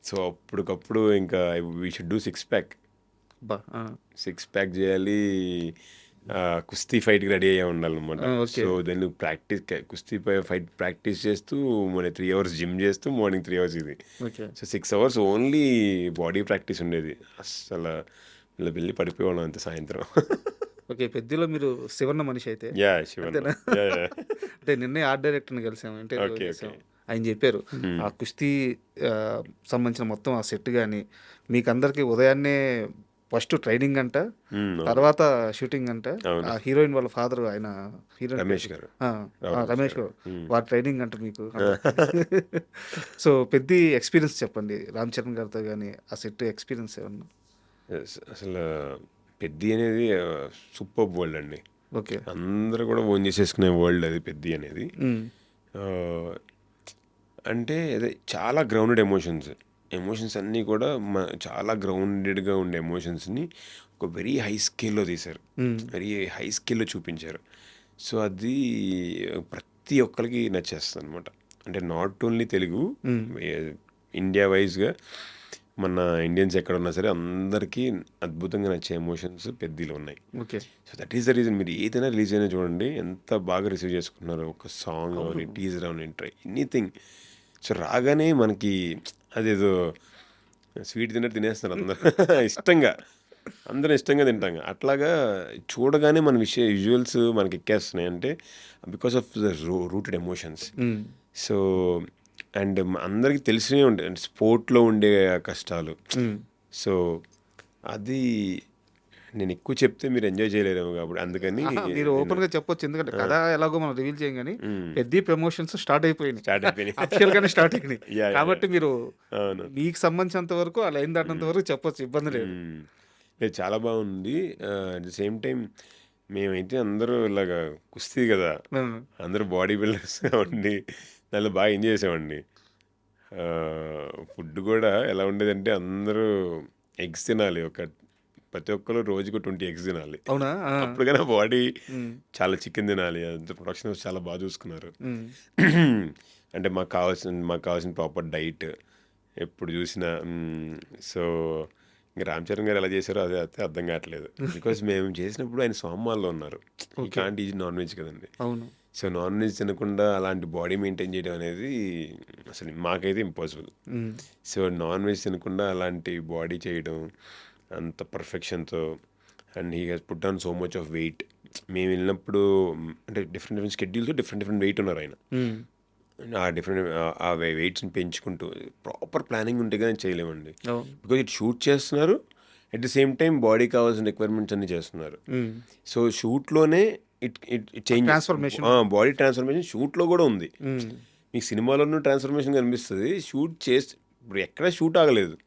సో అప్పటికప్పుడు ఇంకా వీ షుడ్ డూ 6 pack. బా 6 pack చేయాలి. కుస్తీ ఫైట్కి రెడీ అయ్యా ఉండాలన్నమాట. ఓకే. సో దాన్ని ప్రాక్టీస్ కుస్తీ ఫైట్ ప్రాక్టీస్ చేస్తూ మన 3 hours జిమ్ చేస్తూ మార్నింగ్ 3 hours ఇది. Okay. So 6 hours only body practice ఉండేది. అస్సలు ఇలా వెళ్ళి పడిపోయేవాళ్ళం అంతే సాయంత్రం. ఓకే. పెద్దలో మీరు శివన్న మనిషి అయితే యా శివన్ అంతేనా? అంటే నిన్నే ఆర్ట్ డైరెక్టర్ని కలిసాము, ఇంటర్వ్యూ ఓకే చేసాము. ఆయన చెప్పారు ఆ కుస్తీ సంబంధించిన మొత్తం ఆ సెట్ కానీ మీకు అందరికి ఉదయాన్నే ఫస్ట్ ట్రైనింగ్ అంట, తర్వాత షూటింగ్ అంట. అవును. ఆ హీరోయిన్ వాళ్ళ ఫాదర్ ఆయన హీరోయిన్ రమేష్ గారు. రమేష్ గారు వారి ట్రైనింగ్ అంట మీకు. సో పెద్ద ఎక్స్పీరియన్స్ చెప్పండి రామ్ చరణ్ గారితో కానీ ఆ సెట్ ఎక్స్పీరియన్స్ ఏమన్నా. అసలు పెద్ద అనేది సూపర్ వరల్డ్ అండి. ఓకే. అందరూ కూడా ఓన్ చేసేసుకునే వరల్డ్ అది పెద్ద అనేది. ఆ, అంటే అదే చాలా గ్రౌండెడ్ ఎమోషన్స్ అన్నీ కూడా చాలా గ్రౌండెడ్గా ఉండే ఎమోషన్స్ని ఒక వెరీ హై స్కేల్లో తీశారు, వెరీ హై స్కేల్లో చూపించారు. సో అది ప్రతి ఒక్కరికి నచ్చేస్తుంది అనమాట. అంటే నాట్ ఓన్లీ తెలుగు, ఇండియా వైజ్గా మన ఇండియన్స్ ఎక్కడ ఉన్నా సరే అందరికీ అద్భుతంగా నచ్చే ఎమోషన్స్ పెద్దలో ఉన్నాయి. Okay. So that is the reason. మీరు ఏదైనా రిలీజ్ అయినా చూడండి ఎంత బాగా రిసీవ్ చేసుకుంటున్నారు. ఒక సాంగ్ అవని, టీజర్ అవని, ఎనీథింగ్. సో రాగానే మనకి అదేదో స్వీట్ తిన్నట్టు తినేస్తున్నారు అందరూ ఇష్టంగా, అందరూ ఇష్టంగా తింటాం. అట్లాగా చూడగానే మన విజువల్స్ మనకి ఎక్కేస్తున్నాయి. అంటే because of the rooted emotions. So and అందరికీ తెలిసినే ఉంటాయి స్పోర్ట్లో ఉండే కష్టాలు. సో అది నేను ఎక్కువ చెప్తే మీరు ఎంజాయ్ చేయలేరేమో కాబట్టి అందుకని మీరు ఓపెన్ గా చెప్పొచ్చు, ఎందుకంటే కథ ఎలాగో మనం రివీల్ చేయం కానీ పెద్ద ప్రమోషన్స్ స్టార్ట్ అయిపోయినాయి, అఫీషియల్ గానే స్టార్ట్ అయినాయి. కాబట్టి మీరు మీకు సంబంధించినంత వరకు ఆ లైన్ దాటినంత వరకు చెప్పొచ్చు, ఇబ్బంది లేదు. లేదు చాలా బాగుంది. అట్ ద సేమ్ టైం మేమైతే అందరూ ఇలాగా కుస్తీ కదా, అందరూ బాడీ బిల్డర్స్ ఉండి దానిలో బాగా ఎంజాయ్ చేసామండి. ఫుడ్ కూడా ఎలా ఉండేదంటే అందరూ ఎగ్స్ తినాలి, ప్రతి ఒక్కరు రోజుకు 20 eggs తినాలి. అవునా? అప్పుడు కానీ బాడీ చాలా చికెన్ తినాలి. అంత ప్రొడక్షన్ చాలా బాగా చూసుకున్నారు. అంటే మాకు కావాల్సిన ప్రాపర్ డైట్ ఎప్పుడు చూసినా. సో ఇంకా రామ్ చరణ్ గారు ఎలా చేశారో అదే అర్థం కావట్లేదు. బికాస్ మేము చేసినప్పుడు ఆయన సోమవారంలో ఉన్నారు. ఈ కాంట్ ఈజ్ నాన్ వెజ్ కదండి. అవును. సో నాన్ వెజ్ తినకుండా అలాంటి బాడీ మెయింటైన్ చేయడం అనేది అసలు మాకైతే ఇంపాసిబుల్. సో నాన్ వెజ్ తినకుండా అలాంటి బాడీ చేయడం అంత పర్ఫెక్షన్తో, and he has put on so much of weight. మేము వెళ్ళినప్పుడు అంటే డిఫరెంట్ షెడ్యూల్తో డిఫరెంట్ వెయిట్ ఉన్నారు ఆయన. ఆ వెయిట్స్ని పెంచుకుంటూ ప్రాపర్ ప్లానింగ్ ఉంటే కానీ చేయలేమండి. బికాజ్ ఇటు షూట్ చేస్తున్నారు, at the same time body కావాల్సిన రిక్వైర్మెంట్స్ అన్ని చేస్తున్నారు. సో షూట్లోనే it change transformation, body transformation షూట్లో కూడా ఉంది. మీకు సినిమాలోనూ ట్రాన్స్ఫర్మేషన్ కనిపిస్తుంది. షూట్ చేసి ఇప్పుడు ఎక్కడ షూట్ ఆగలేదు.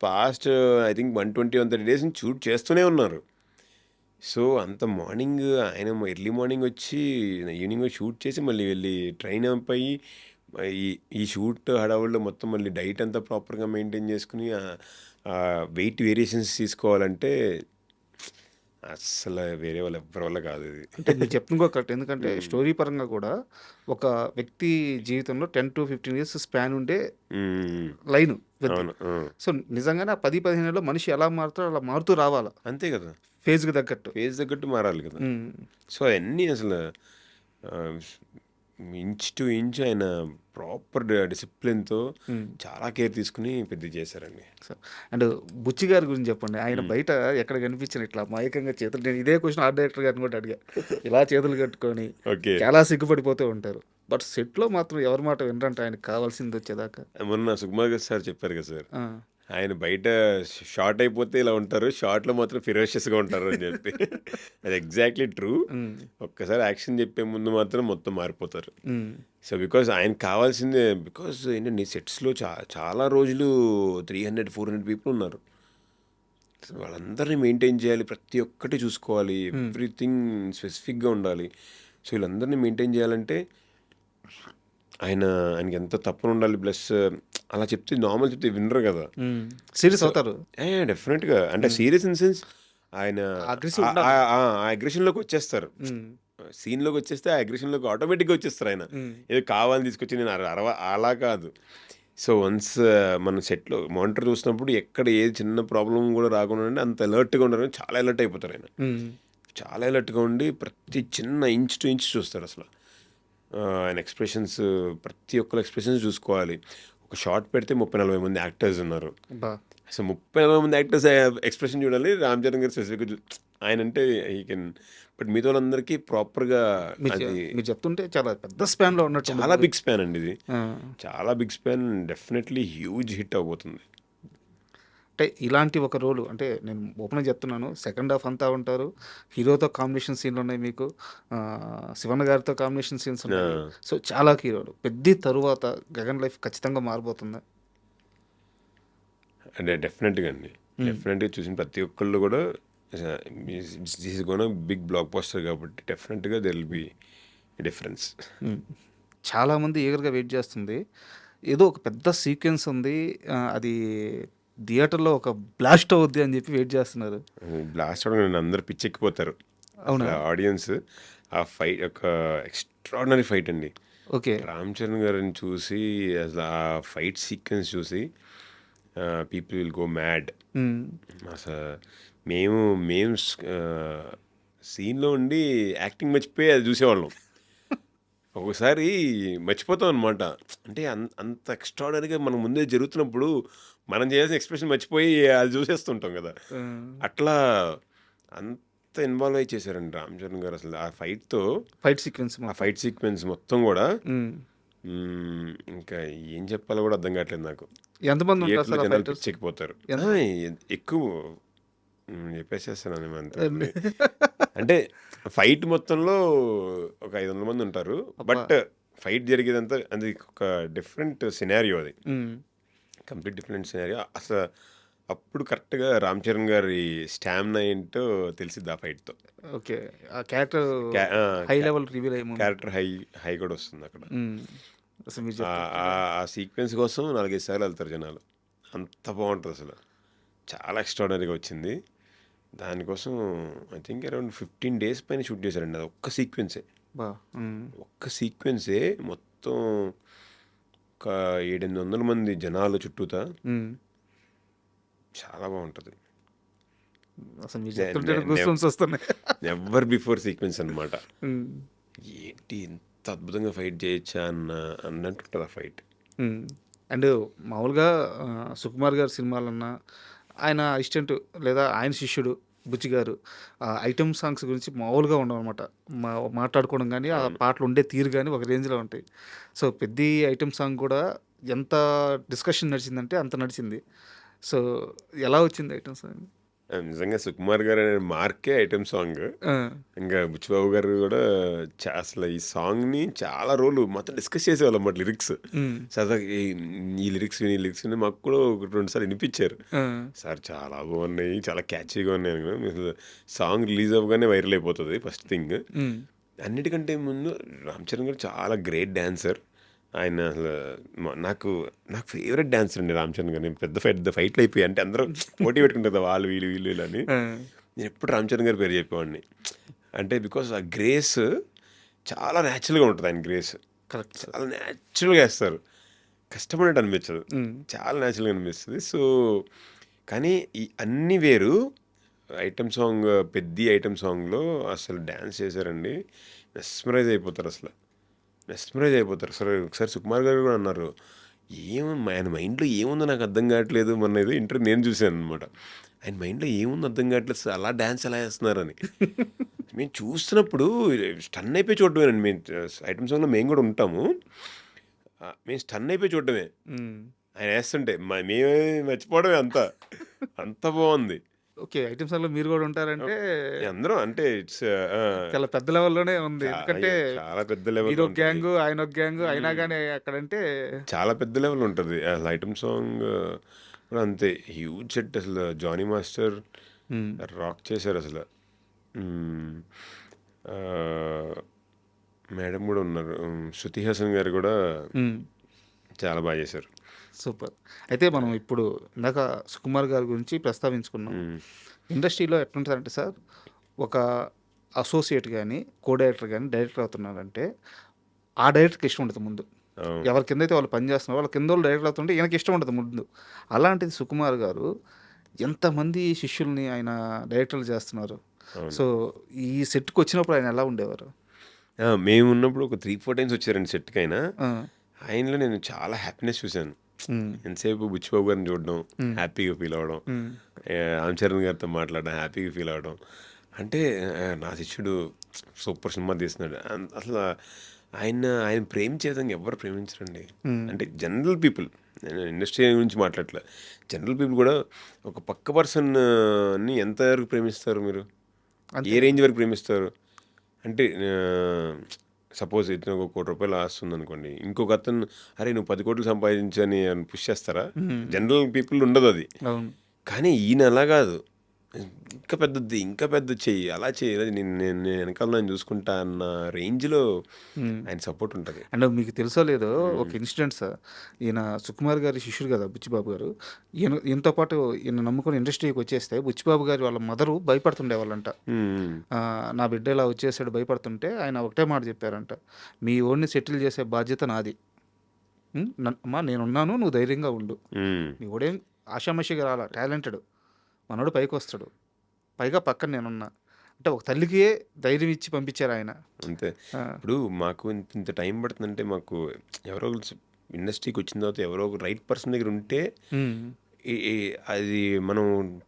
పాస్ట్ ఐ థింక్ 120-130 days నుంచి షూట్ చేస్తూనే ఉన్నారు. సో అంత మార్నింగ్ ఆయన ఎర్లీ మార్నింగ్ వచ్చి ఈవినింగ్ షూట్ చేసి మళ్ళీ వెళ్ళి ట్రైన్ అప్ అయ్యి ఈ షూట్ హడావుల్లో మొత్తం మళ్ళీ డైట్ అంతా ప్రాపర్గా మెయింటైన్ చేసుకుని వెయిట్ వేరియేషన్స్ తీసుకోవాలంటే అస్సలు వేరే వాళ్ళు ఎవరి వల్ల కాదు ఇది. అంటే మీరు చెప్తుంది కూడా కరెక్ట్. ఎందుకంటే స్టోరీ పరంగా కూడా ఒక వ్యక్తి జీవితంలో 10 to 15 years స్పాన్ ఉండే లైన్. సో నిజంగానే ఆ 10-15 ఏళ్ళలో మనిషి ఎలా మారుతాడో అలా మారుతూ రావాలా, అంతే కదా, ఫేజ్కి తగ్గట్టు మారాలి కదా. సో అవన్నీ అసలు ఇంచ్ టు ఇంచ్ ఆయన ప్రాపర్ డిసిప్లిన్తో చాలా కేర్ తీసుకుని పెద్ద చేశారండి. అండ్ బుచ్చి గారి గురించి చెప్పండి. ఆయన బయట ఎక్కడ కనిపించిన ఇట్లా మాయకంగా చేతులు, నేను ఇదే క్వశ్చన్ ఆర్ట్ డైరెక్టర్ గారిని కూడా అడిగా, ఇలా చేతులు కట్టుకొని చాలా సిగ్గుపడిపోతూ ఉంటారు. బట్ సెట్లో మాత్రం ఎవరి మాట వినరంటే ఆయనకు కావాల్సింది వచ్చేదాకా. మొన్న సుకుమార్ గారు సార్ చెప్పారు కదా సార్, ఆయన బయట షార్ట్ అయిపోతే ఇలా ఉంటారు, షార్ట్లో మాత్రం ఫిరోషియస్గా ఉంటారు అని చెప్పి. అది ఎగ్జాక్ట్లీ ట్రూ. ఒక్కసారి యాక్షన్ చెప్పే ముందు మాత్రం మొత్తం మారిపోతారు. సో బికాజ్ ఆయన కావాల్సిందే, బికాజ్ ఏంటంటే సెట్స్లో చాలా రోజులు 300-400 people ఉన్నారు. సో వాళ్ళందరినీ మెయింటైన్ చేయాలి, ప్రతి ఒక్కటి చూసుకోవాలి, ఎవ్రీథింగ్ స్పెసిఫిక్గా ఉండాలి. సో వీళ్ళందరినీ మెయింటైన్ చేయాలంటే ఆయనకి ఎంత తప్పన ఉండాలి. ప్లస్ అలా చెప్తే నార్మల్ చెప్తే వినరు కదా. సీరియస్ అవుతారు. డెఫినెట్గా అంటే సీరియస్ ఇన్ సెన్స్ ఆయన అగ్రెసివ్ ఆ ఉండాలి. అగ్రెషన్లోకి వచ్చేస్తారు. సీన్లోకి వచ్చేస్తే ఆ అగ్రెషన్లోకి ఆటోమేటిక్గా వచ్చేస్తారు ఆయన. ఏదో కావాలని తీసుకొచ్చి నేను అలా కాదు. సో వన్స్ మనం సెట్లో మానిటర్ చూసినప్పుడు ఎక్కడ ఏది చిన్న ప్రాబ్లం కూడా రాకుండా ఉండి అంత అలర్ట్గా ఉండరు. చాలా అలర్ట్ అయిపోతారు ఆయన. చాలా అలర్ట్గా ఉండి ప్రతి చిన్న ఇంచ్ టు ఇంచ్ చూస్తారు అసలు. ఆయన ఎక్స్ప్రెషన్స్ ప్రతి ఒక్కరు ఎక్స్ప్రెషన్స్ చూసుకోవాలి. ఒక షార్ట్ పెడితే 30-40 మంది యాక్టర్స్ ఉన్నారు. అసలు 30-40 మంది యాక్టర్స్ ఎక్స్ప్రెషన్ చూడాలి. రామ్ చరణ్ గారు స్పెసిఫిక్గా ఆయన అంటే ఈ కెన్ బట్ మిగతా వాళ్ళందరికీ ప్రాపర్గా అది మీరు చెప్తుంటే చాలా పెద్ద స్పాన్ లో ఉన్నట్టు చాలా బిగ్ స్పాన్ అండి ఇది. చాలా big span, definitely huge hit అవబోతుంది. అంటే ఇలాంటి ఒక రోలు అంటే నేను ఓపెన్గా చెప్తున్నాను. సెకండ్ హాఫ్ అంతా ఉంటారు, హీరోతో కాంబినేషన్ సీన్లు ఉన్నాయి మీకు, శివన్న గారితో కాంబినేషన్ సీన్స్ ఉన్నాయి. సో చాలా హీరోలు పెద్ద తరువాత గగన్ లైఫ్ ఖచ్చితంగా మారిపోతుందా? అంటే డెఫినెట్గా అండి, డెఫినెట్గా చూసిన ప్రతి ఒక్కళ్ళు కూడా this is gonna big blockbuster కాబట్టి డెఫినెట్గా దెర్ విల్ బి డిఫరెన్స్. చాలామంది ఈగర్గా వెయిట్ చేస్తుంది. ఏదో ఒక పెద్ద సీక్వెన్స్ ఉంది, అది థియేటర్లో ఒక బ్లాస్ట్ అవుద్ది అని చెప్పి వెయిట్ చేస్తున్నారు. బ్లాస్ట్ అవడం నేను అందరు పిచ్చెక్కిపోతారు. అవునా? ఆడియన్స్ ఆ ఫైట్ ఒక ఎక్స్ట్రాడినరీ ఫైట్ అండి. ఓకే. రామ్ చరణ్ గారిని చూసి అసలు ఆ ఫైట్ సీక్వెన్స్ చూసి పీపుల్ విల్ గో మ్యాడ్. అసలు మేము సీన్లో ఉండి యాక్టింగ్ మర్చిపోయి అది చూసేవాళ్ళం. ఒక్కొక్కసారి మర్చిపోతాం అనమాట. అంటే అంత ఎక్స్ట్రాడనరీగా మనం ముందే జరుగుతున్నప్పుడు మనం చేయాల్సిన ఎక్స్ప్రెషన్ మర్చిపోయి అది చూసేస్తుంటాం కదా. అట్లా అంత ఇన్వాల్వ్ అయి చేశారండి రామ్ చరణ్ గారు అసలు ఆ ఫైట్ సీక్వెన్స్ మొత్తం కూడా. ఇంకా ఏం చెప్పాలో కూడా అర్థం కావట్లేదు నాకు. ఎంతమంది ఉంటారు సార్ జనాలు పిచ్చెక్కిపోతారు. ఎక్కువ చెప్పేసేస్తాను అంతే. అంటే ఫైట్ మొత్తంలో ఒక 500 మంది ఉంటారు. బట్ ఫైట్ జరిగేదంతా అది ఒక డిఫరెంట్ సినారియో, అది కంప్లీట్ డిఫరెంట్ సినారియో. అసలు అప్పుడు కరెక్ట్గా రామ్ చరణ్ గారి స్టామినా ఏంటో తెలిసిద్ది ఆ ఫైట్తో. ఓకే. ఆ క్యారెక్టర్ హై లెవెల్ రివీల్ అయ్యే క్యారెక్టర్ హై కూడా వస్తుంది అక్కడ. ఆ సీక్వెన్స్ కోసం 4-5 సార్లు వెళ్తారు జనాలు. అంత బాగుంటుంది అసలు. చాలా ఎక్స్ట్రాడనరీగా వచ్చింది. దానికోసం ఐ థింక్ అరౌండ్ 15 days పైన షూట్ చేశారండి. అది ఒక్క సీక్వెన్సే మొత్తం ఒక 700-800 మంది జనాలు చుట్టూతా. చాలా బాగుంటుంది. నెవర్ బిఫోర్ సీక్వెన్స్ అనమాట. ఏంటి ఇంత అద్భుతంగా ఫైట్ చేయొచ్చా అన్నట్టుంటుంది ఆ ఫైట్. అండ్ మామూలుగా సుకుమార్ గారి సినిమాలన్నా ఆయన అసిస్టెంట్ లేదా ఆయన శిష్యుడు బుచ్చి గారు ఐటమ్ సాంగ్స్ గురించి మామూలుగా ఉండవు అనమాట. మాట్లాడుకోవడం కానీ ఆ పాటలు ఉండే తీరు కానీ ఒక రేంజ్లో ఉంటాయి. సో పెద్ద ఐటమ్ సాంగ్ కూడా ఎంత డిస్కషన్ నడిచిందంటే అంత నడిచింది. సో ఎలా వచ్చింది ఐటమ్ సాంగ్? నిజంగా సుకుమార్ గారు అనే మార్కే ఐటమ్ సాంగ్. ఇంకా బుచ్చిబాబు గారు కూడా అసలు ఈ సాంగ్ని చాలా రోజులు మొత్తం డిస్కస్ చేసేవాళ్ళం అన్నమాట. లిరిక్స్ సరదాగా ఈ లిరిక్స్ విని మాకు కూడా 1-2 సార్లు వినిపించారు. సార్ చాలా బాగున్నాయి, చాలా క్యాచీగా ఉన్నాయి. సాంగ్ రిలీజ్ అవ్వగానే వైరల్ అయిపోతుంది ఫస్ట్ థింగ్. అన్నిటికంటే ముందు రామ్ చరణ్ గారు చాలా గ్రేట్ డాన్సర్. ఆయన అసలు నాకు ఫేవరెట్ డాన్సర్ అండి రామ్ చరణ్ గారు. నేను పెద్ద ఫైట్లు అయిపోయి అంటే అందరూ పోటీ పెట్టుకుంటారు వాళ్ళు వీళ్ళు అని. నేను ఎప్పుడు రామ్ చరణ్ గారి పేరు చెప్పేవాడిని. అంటే బికాస్ ఆ గ్రేస్ చాలా న్యాచురల్గా ఉంటుంది. ఆయన గ్రేస్ కరెక్ట్, చాలా న్యాచురల్గా వేస్తారు. కష్టపడినట్టు అనిపించదు, చాలా న్యాచురల్గా అనిపిస్తుంది. సో కానీ ఈ అన్ని వేరు ఐటమ్ సాంగ్, పెద్ద ఐటమ్ సాంగ్లో అసలు డ్యాన్స్ చేశారండి. మెస్మరైజ్ అయిపోతారు అసలు ఒకసారి సుకుమార్ గారు కూడా అన్నారు, ఆయన మైండ్లో ఏముందో నాకు అర్థం కావట్లేదు. మొన్న ఏదో ఇంటర్వ్యూ నేను చూశాను అనమాట. ఆయన మైండ్లో ఏముందో అర్థం కావట్లేదు, అలా డ్యాన్స్ ఎలా వేస్తున్నారని. మేము చూస్తున్నప్పుడు స్టన్ అయిపోయి చూడటమేనండి. మేము ఐటమ్ సాంగ్లో మేము కూడా ఉంటాము. మేము స్టన్ అయిపోయి చూడటమే ఆయన వేస్తుంటే. మేమే మర్చిపోవడమే అంత బాగుంది. ఓకే. ఐటమ్ సాంగ్లో మీరు కూడా ఉంటారంటే అందరం అంటే చాలా పెద్ద లెవెల్లోనే ఉంది. ఎందుకంటే చాలా పెద్ద లెవెల్, మీరు ఒక గ్యాంగ్ ఆయన ఒక గ్యాంగ్ అయినా కానీ అక్కడంటే చాలా పెద్ద లెవెల్ ఉంటుంది. అసలు ఐటమ్ సాంగ్ కూడా అంతే హ్యూజ్ సెట్. అసలు జానీ మాస్టర్ రాక్ చేశారు అసలు. మేడం కూడా ఉన్నారు, శృతి హాసన్ గారు కూడా చాలా బాగా చేశారు. సూపర్. అయితే మనం ఇప్పుడు ఇందాక సుకుమార్ గారి గురించి ప్రస్తావించుకున్నాం. ఇండస్ట్రీలో ఎట్లుంటుందంటే సార్, ఒక అసోసియేట్ గానీ, కో డైరెక్టర్ గానీ, డైరెక్టర్ అవుతున్నారంటే, ఆ డైరెక్టర్‌కి ఇష్టం ఉండదు ముందు. అవును. ఎవరి కిందైతే వాళ్ళు పని చేస్తున్నారో, వాళ్ళ కిందోళ్ళు డైరెక్టర్ అవుతుంటే ఈయనకి ఇష్టం ఉండదు ముందు. అలాంటిది సుకుమార్ గారు ఎంతమంది శిష్యుల్ని ఆయన డైరెక్టర్లు చేస్తున్నారు. అవును. సో, ఈ సెట్‌కొచ్చినప్పుడు ఆయన ఎలా ఉండేవారు? మేమున్నప్పుడు ఒక 3, 4 టైమ్స్ వచ్చారండి సెట్‌కైనా. ఆ! ఆయనలో నేను చాలా హ్యాపీనెస్ చూశాను. హ్మ్. ఎంతసేపు బుచ్చిబాబు గారిని చూడడం, హ్యాపీగా ఫీల్ అవ్వడం, హ్మ్. రామ్ చరణ్ గారితో మాట్లాడడం, హ్యాపీగా ఫీల్ అవ్వడం. అంటే నా శిష్యుడు సూపర్ సినిమా తీస్తున్నాడు. అసలు ఆయన ప్రేమించే విధంగా ఎవరు ప్రేమించరండి. అంటే జనరల్ పీపుల్, నేను ఇండస్ట్రీ గురించి మాట్లాడట్లే. జనరల్ పీపుల్ కూడా ఒక పక్క పర్సన్‌ని ఎంత వరకు ప్రేమిస్తారు మీరు? ఏ రేంజ్ వరకు ప్రేమిస్తారు? అంటే సపోజ్ ఇతను ఒక ₹1,00,00,000 ఆస్తుంది అనుకోండి, ఇంకొక అతను అరే నువ్వు 10,00,00,000 సంపాదించని పుష్ చేస్తారా? జనరల్ పీపుల్ ఉండదు అది. అవును. కానీ ఈయన అలా కాదు. ఇంకా పెద్దది, ఇంకా పెద్దది చెయ్యి, అలా చెయ్యి, అది నేను నేను నేను వెనకాల నేను చూసుకుంటా అన్న రేంజ్లో ఆయన సపోర్ట్ ఉంటుంది. అండ్ మీకు తెలుసో లేదో ఒక ఇన్సిడెంట్ సార్. ఈయన సుకుమార్ గారి శిష్యుడు కదా బుచ్చిబాబు గారు. ఈయనతో పాటు ఈయన నమ్ముకుని ఇండస్ట్రీకి వచ్చేస్తే బుచ్చిబాబు గారి వాళ్ళ మదరు భయపడుతుండేవాళ్ళంట. నా బిడ్డ ఇలా వచ్చేసాడు భయపడుతుంటే ఆయన ఒకటే మాట చెప్పారంట, మీ ఓడిని సెటిల్ చేసే బాధ్యత నాది. అమ్మా నేనున్నాను, నువ్వు ధైర్యంగా ఉండు. నీ ఓడేం ఆషామాషిగా రాలా, టాలెంటెడ్ మనోడు పైకి వస్తాడు, పైగా పక్కన నేనున్నా అంటే ఒక తల్లికే ధైర్యం ఇచ్చి పంపించారు ఆయన. అంతే. ఇప్పుడు మాకు ఇంత టైం పడుతుందంటే, మాకు ఎవరో ఇండస్ట్రీకి వచ్చిన తర్వాత ఎవరో ఒక రైట్ పర్సన్ దగ్గర ఉంటే అది మనం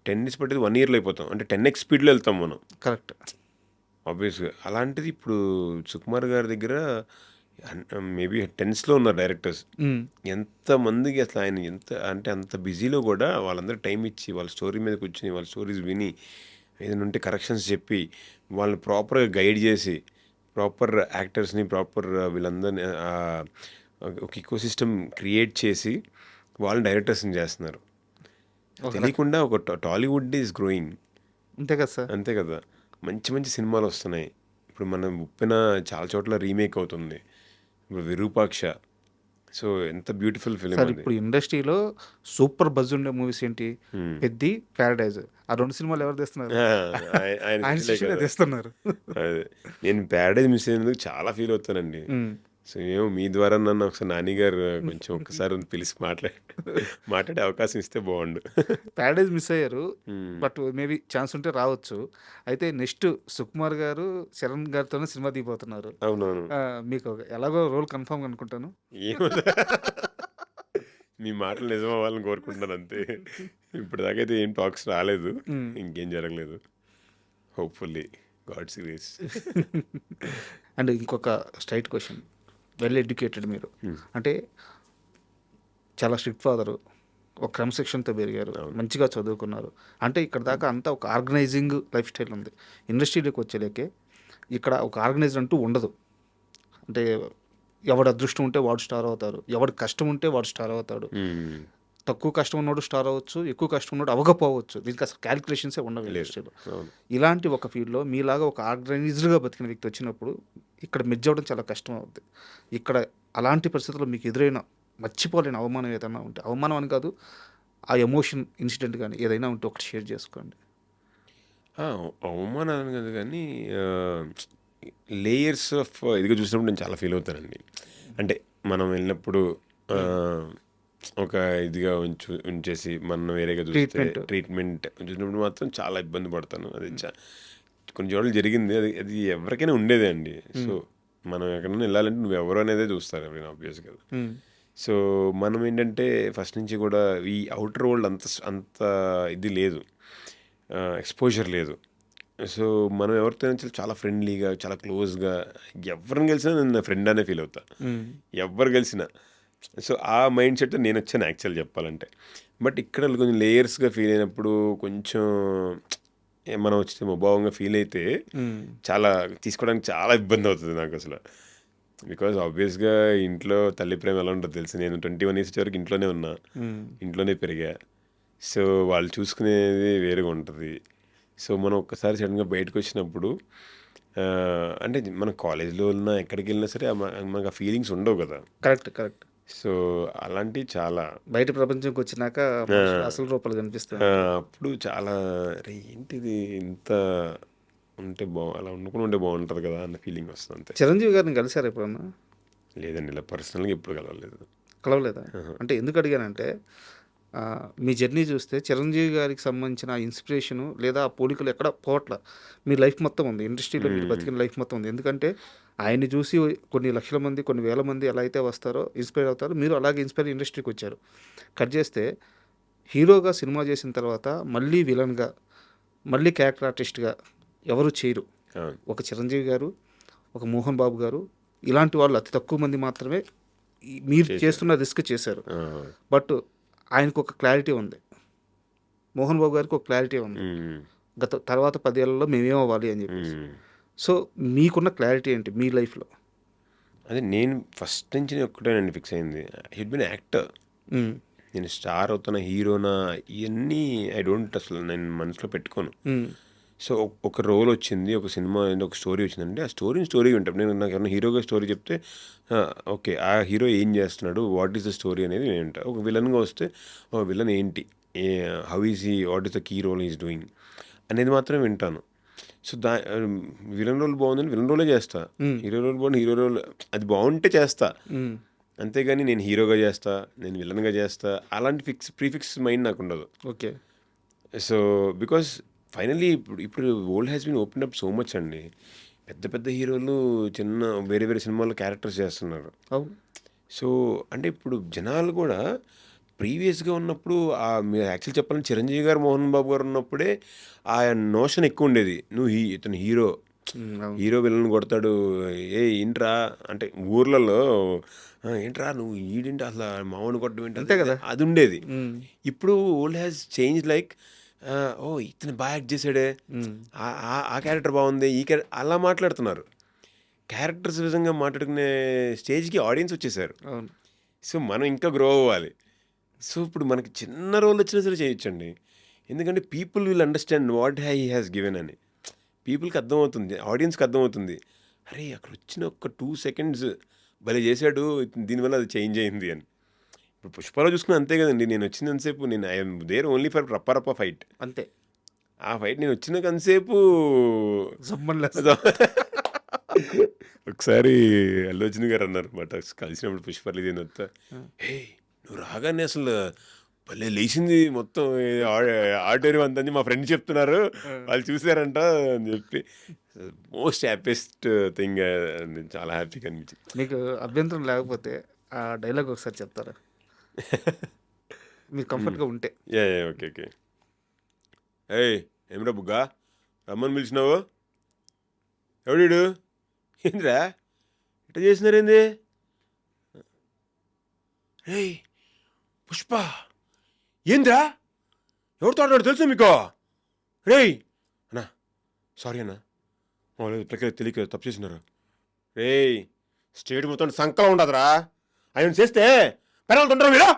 10 డేస్ పట్టేది 1 ఇయర్లో అయిపోతాం. అంటే 10x స్పీడ్లో వెళ్తాం మనం. కరెక్ట్. ఆబ్వియస్గా అలాంటిది ఇప్పుడు సుకుమార్ గారి దగ్గర మేబీ 10స్లో ఉన్నారు డైరెక్టర్స్. ఎంతమందికి అసలు ఆయన ఎంత అంటే అంత బిజీలో కూడా వాళ్ళందరూ టైం ఇచ్చి వాళ్ళ స్టోరీ మీద కూర్చుని వాళ్ళ స్టోరీస్ విని ఏదైనా ఉంటే కరెక్షన్స్ చెప్పి వాళ్ళని ప్రాపర్గా గైడ్ చేసి ప్రాపర్ యాక్టర్స్ని ప్రాపర్ వీళ్ళందరినీ ఒక ఇకో సిస్టమ్ క్రియేట్ చేసి వాళ్ళని డైరెక్టర్స్ని చేస్తున్నారు. తెలియకుండా ఒక టాలీవుడ్ ఈజ్ గ్రోయింగ్. అంతే కదా సార్. అంతే కదా. మంచి మంచి సినిమాలు వస్తున్నాయి. ఇప్పుడు మనం ఉప్పెన చాలా చోట్ల రీమేక్ అవుతుంది. ఇప్పుడు విరూపాక్ష, సో ఎంత బ్యూటిఫుల్ ఫిలిం సార్. అది. ఇప్పుడు ఇండస్ట్రీలో సూపర్ బజ్ ఉండే మూవీస్ ఏంటి, పెద్ది, ప్యారడైజ్. ఆ 2 సినిమాలు ఎవరు తెస్తున్నారు? ఆయన శిష్యులే తెస్తున్నారు. అదే నేను ప్యారడైజ్ మిస్ అయినందుకు చాలా ఫీల్ అవుతానండి. సో ఏమో మీ ద్వారా నన్ను ఒకసారి నాని గారు కొంచెం ఒక్కసారి పిలిచి మాట్లాడే అవకాశం ఇస్తే బాగుండు. ప్యారడైజ్ మిస్ అయ్యారు, బట్ మేబీ ఛాన్స్ ఉంటే రావచ్చు. అయితే నెక్స్ట్ సుకుమార్ గారు చరణ్ గారితోనే సినిమా దిగిపోతున్నారు. అవునవును. మీకు ఎలాగో రోల్ కన్ఫర్మ్ అనుకుంటాను. ఏమో మీ మాటలు నిజం అవ్వాలని కోరుకుంటున్నాను అంతే. ఇప్పటిదాకైతే ఏం టాక్స్ రాలేదు, ఇంకేం జరగలేదు. Hopefully God's grace. అండ్ ఇంకొక స్ట్రైట్ క్వశ్చన్, వెల్ ఎడ్యుకేటెడ్ మీరు, అంటే చాలా స్ట్రిక్ట్ ఫాదరు, ఒక క్రమశిక్షణతో పెరిగారు, మంచిగా చదువుకున్నారు, అంటే ఇక్కడ దాకా అంతా ఒక ఆర్గనైజింగ్ లైఫ్ స్టైల్ ఉంది. ఇండస్ట్రీలోకి వచ్చేలేకే ఇక్కడ ఒక ఆర్గనైజర్ అంటూ ఉండదు. అంటే ఎవడు అదృష్టం ఉంటే వాడు స్టార్ అవుతారు, ఎవడు కష్టం ఉంటే వాడు స్టార్ అవుతాడు. తక్కువ కష్టం ఉన్నోడు స్టార్ అవ్వచ్చు, ఎక్కువ కష్టం ఉన్నోడు అవ్వకపోవచ్చు. దీనికి అసలు క్యాలిక్యులేషన్సే ఉండవు ఇండస్ట్రీలో. ఇలాంటి ఒక ఫీల్డ్లో మీలాగా ఒక ఆర్గనైజ్డ్గా బతికిన వ్యక్తి వచ్చినప్పుడు ఇక్కడ మెర్జ్ అవ్వడం చాలా కష్టం అవుతుంది. ఇక్కడ అలాంటి పరిస్థితుల్లో మీకు ఎదురైన మర్చిపోలేని అవమానం ఏదైనా ఉంటే, అవమానం అని కాదు, ఆ ఎమోషన్ ఇన్సిడెంట్ కానీ ఏదైనా ఉంటే ఒకటి షేర్ చేసుకోండి. అవమానాలను కాదు కానీ లేయర్స్ ఆఫ్ ఇదిగా చూసినప్పుడు నేను చాలా ఫీల్ అవుతానండి. అంటే మనం వెళ్ళినప్పుడు ఒక ఇదిగా ఉంచేసి మనం వేరేగా చూస్తే ట్రీట్మెంట్ చూసినప్పుడు మాత్రం చాలా ఇబ్బంది పడతాను. అది కొన్ని చోట్ల జరిగింది. అది ఎవరికైనా ఉండేదే అండి. సో మనం ఎక్కడైనా వెళ్ళాలంటే నువ్వు ఎవరు అనేదే చూస్తారు ఎవరైనా, ఆబ్వియస్గా. సో మనం ఏంటంటే ఫస్ట్ నుంచి కూడా ఈ అవుటర్ వరల్డ్ అంత ఇది లేదు, ఎక్స్పోజర్ లేదు. సో మనం ఎవరితో చాలా ఫ్రెండ్లీగా చాలా క్లోజ్గా ఎవరిని కలిసినా నేను ఫ్రెండ్ అనే ఫీల్ అవుతా, ఎవరు కలిసినా. సో ఆ మైండ్ సెట్ నేను వచ్చాను యాక్చువల్ చెప్పాలంటే. బట్ ఇక్కడ కొంచెం లేయర్స్గా ఫీల్ అయినప్పుడు కొంచెం మనం వచ్చి ముభావంగా ఫీల్ అయితే చాలా తీసుకోవడానికి చాలా ఇబ్బంది అవుతుంది నాకు అసలు. బికాజ్ ఆబ్వియస్గా ఇంట్లో తల్లి ప్రేమ ఎలా ఉంటుందో తెలుసు. నేను 21 years వరకు ఇంట్లోనే ఉన్నా, ఇంట్లోనే పెరిగా. సో వాళ్ళు చూసుకునేది వేరుగా ఉంటుంది. సో మనం ఒక్కసారి సడన్గా బయటకు వచ్చినప్పుడు అంటే మన కాలేజ్లో ఉన్నా ఎక్కడికి వెళ్ళినా సరే మనకు ఆ ఫీలింగ్స్ ఉండవు కదా. కరెక్ట్. సో అలాంటివి చాలా బయట ప్రపంచంకి వచ్చినాక మనుషులు అసలు రూపాలు కనిపిస్తాయి. అప్పుడు చాలా అరే ఏంటిది ఇంత ఉంటే అలా వండుకుని ఉంటే బాగుంటుంది కదా అన్న ఫీలింగ్ వస్తుంది అంతే. చిరంజీవి గారిని కలిసారు ఎప్పుడన్నా? లేదండి, ఇలా పర్సనల్గా ఎప్పుడు కలవలేదు. కలవలేదా? అంటే ఎందుకు అడిగానంటే మీ జర్నీ చూస్తే చిరంజీవి గారికి సంబంధించిన ఇన్స్పిరేషను లేదా ఆ పోలికలు ఎక్కడ పోవట్ల. మీ లైఫ్ మొత్తం ఉంది, ఇండస్ట్రీలో మీరు బతికిన లైఫ్ మొత్తం ఉంది. ఎందుకంటే ఆయన్ని చూసి కొన్ని లక్షల మంది, కొన్ని వేల మంది ఎలా అయితే వస్తారో, ఇన్స్పైర్ అవుతారో, మీరు అలాగే ఇన్స్పైర్ ఇండస్ట్రీకి వచ్చారు. కట్ చేస్తే హీరోగా సినిమా చేసిన తర్వాత మళ్ళీ విలన్గా, మళ్ళీ క్యారెక్టర్ ఆర్టిస్ట్గా ఎవరు చేయరు. అవును. ఒక చిరంజీవి గారు, ఒక మోహన్ బాబు గారు, ఇలాంటి వాళ్ళు అతి తక్కువ మంది మాత్రమే మీరు చేస్తున్న రిస్క్ చేశారు. బట్ ఆయనకు ఒక క్లారిటీ ఉంది, మోహన్ బాబు గారికి ఒక క్లారిటీ ఉంది, తర్వాత 10 ఏళ్లలో మేమేం అవ్వాలి అని చెప్పేసి. సో మీకున్న క్లారిటీ ఏంటి మీ లైఫ్లో? అదే నేను ఫస్ట్ నుంచి ఒక్కటేనండి ఫిక్స్ అయింది, హిట్ బిన్ యాక్టర్. నేను స్టార్ అవుతున్న హీరోనా ఇవన్నీ ఐ డోంట్ అసలు నేను మనసులో పెట్టుకోను. సో ఒక రోల్ వచ్చింది, ఒక సినిమా ఒక స్టోరీ వచ్చిందంటే ఆ స్టోరీ ఉంటాను. నేను నాకు ఏమన్నా హీరోగా స్టోరీ చెప్తే ఓకే ఆ హీరో ఏం చేస్తున్నాడు, వాట్ ఈస్ ద స్టోరీ అనేది నేను ఉంటాను. ఒక విలన్గా వస్తే విలన్ ఏంటి, how is he, what is the key role is doing అనేది మాత్రం వింటాను. సో విలన్ రోల్ బాగుందని విలన్ రోలే చేస్తా, హీరో రోల్ బాగుంది హీరో రోల్ అది బాగుంటే చేస్తా. అంతేగాని నేను హీరోగా చేస్తా, నేను విలన్గా చేస్తా అలాంటి ప్రీఫిక్స్ మైండ్ నాకు ఉండదు. ఓకే. సో బికాస్ ఫైనల్లీ ఇప్పుడు world has been open up so much అండి. పెద్ద హీరోలు చిన్న వేరే సినిమాల్లో క్యారెక్టర్స్ చేస్తున్నారు. సో అంటే ఇప్పుడు జనాలు కూడా ప్రీవియస్గా ఉన్నప్పుడు మీరు యాక్చువల్ చెప్పాలంటే చిరంజీవి గారు, మోహన్ బాబు గారు ఉన్నప్పుడే ఆ నోషన్ ఎక్కువ ఉండేది. నువ్వు ఇతను హీరో విలన్ కొడతాడు, ఏంట్రా అంటే ఊర్లలో ఏంట్రా నువ్వు ఈడింటి అసలు మామూలు కొట్టడం ఏంటి అంతే కదా, అది ఉండేది. ఇప్పుడు వరల్డ్ హ్యాస్ చేంజ్ లైక్ ఇతను బాగా యాక్ట్ చేసాడే, ఆ క్యారెక్టర్ బాగుంది, ఈ క్యారెక్టర్ అలా మాట్లాడుతున్నారు. క్యారెక్టర్స్ విధంగా మాట్లాడుకునే స్టేజ్కి ఆడియన్స్ వచ్చేసారు. సో మనం ఇంకా గ్రో అవ్వాలి. సో ఇప్పుడు మనకి చిన్న రోల్ వచ్చినా సరే చేయొచ్చండి, ఎందుకంటే people will understand what he has given అని. పీపుల్కి అర్థమవుతుంది, ఆడియన్స్కి అర్థమవుతుంది, అరే అక్కడ వచ్చిన ఒక 2 seconds భలే చేశాడు, దీనివల్ల అది చేంజ్ అయింది అని. ఇప్పుడు పుష్పలో చూసుకుని అంతే కదండి, నేను వచ్చినంతసేపు నేను ఐఎమ్ దేర్ ఓన్లీ ఫర్ రప్ప ఫైట్ అంతే. ఆ ఫైట్ నేను వచ్చినంతసేపు ఒకసారి అల్లు అర్జున్ గారు అన్నారు అన్నమాట కలిసినప్పుడు పుష్ప రిలీజ్ అయిన తర్వాత, హే నువ్వు రాగానే అసలు భలే లేచింది మొత్తం ఆడిటోరియం అంతా మా ఫ్రెండ్స్ చెప్తున్నారు, వాళ్ళు చూసారంట అని చెప్పి. మోస్ట్ హ్యాపీయెస్ట్ థింగ్, చాలా హ్యాపీగా అనిపించింది. మీకు అభ్యంతరం లేకపోతే ఆ డైలాగ్ ఒకసారి చెప్తారా, మీరు కంఫర్ట్గా ఉంటే? ఓకే. ఏమిరా బుగ్గా రమ్మని పిలిచినావు, ఎవడు ఏంద్రా ఇట్లా చేసినారేంది, పుష్ప ఏంద్రా ఎవరితో ఆడాడు తెలుసా మీకు, అన్నా సారీ అన్నా తెలియక తప్పు చేసినారు, స్టేట్ మొత్తం సంకలం ఉండదురా, ఆయన చేస్తే పెనాల్టీ ఉంటారు మీరు.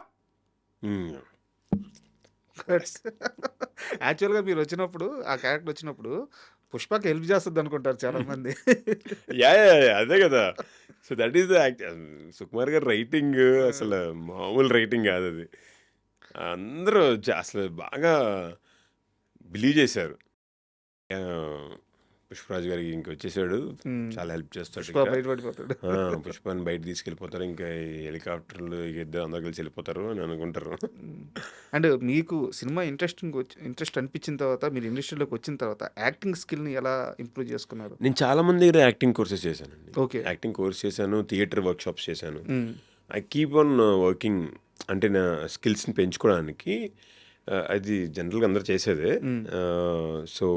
యాక్చువల్గా మీరు వచ్చినప్పుడు ఆ క్యారెక్టర్ వచ్చినప్పుడు పుష్పకి హెల్ప్ చేస్తుంది అనుకుంటారు చాలా మంది. అదే కదా. So that is the Sukumar గారి రైటింగ్ అసలు మామూలు రైటింగ్ కాదు అది. అందరూ అసలు బాగా బిలీవ్ చేశారు. పుష్పరాజ్ గారికి ఇంక వచ్చేసాడు, చాలా హెల్ప్ చేస్తాడు, పుష్పాన్ని బయట తీసుకెళ్ళిపోతారు, ఇంకా హెలికాప్టర్లు ఇద్దరు అందరు కలిసి వెళ్ళిపోతారు అని అనుకుంటారు. అండ్ మీకు సినిమా ఇంట్రెస్ట్ అనిపించిన తర్వాత, మీరు ఇండస్ట్రీలోకి వచ్చిన తర్వాత యాక్టింగ్ స్కిల్ని ఎలా ఇంప్రూవ్ చేసుకున్నారు? నేను చాలా మంది దగ్గర యాక్టింగ్ కోర్సెస్ చేశానండి. ఓకే. యాక్టింగ్ కోర్స్ చేశాను, థియేటర్ వర్క్షాప్స్ చేశాను. ఐ కీప్ ఆన్ వర్కింగ్, అంటే నా స్కిల్స్ని పెంచుకోవడానికి. అది జనరల్గా అందరు చేసేదే. సో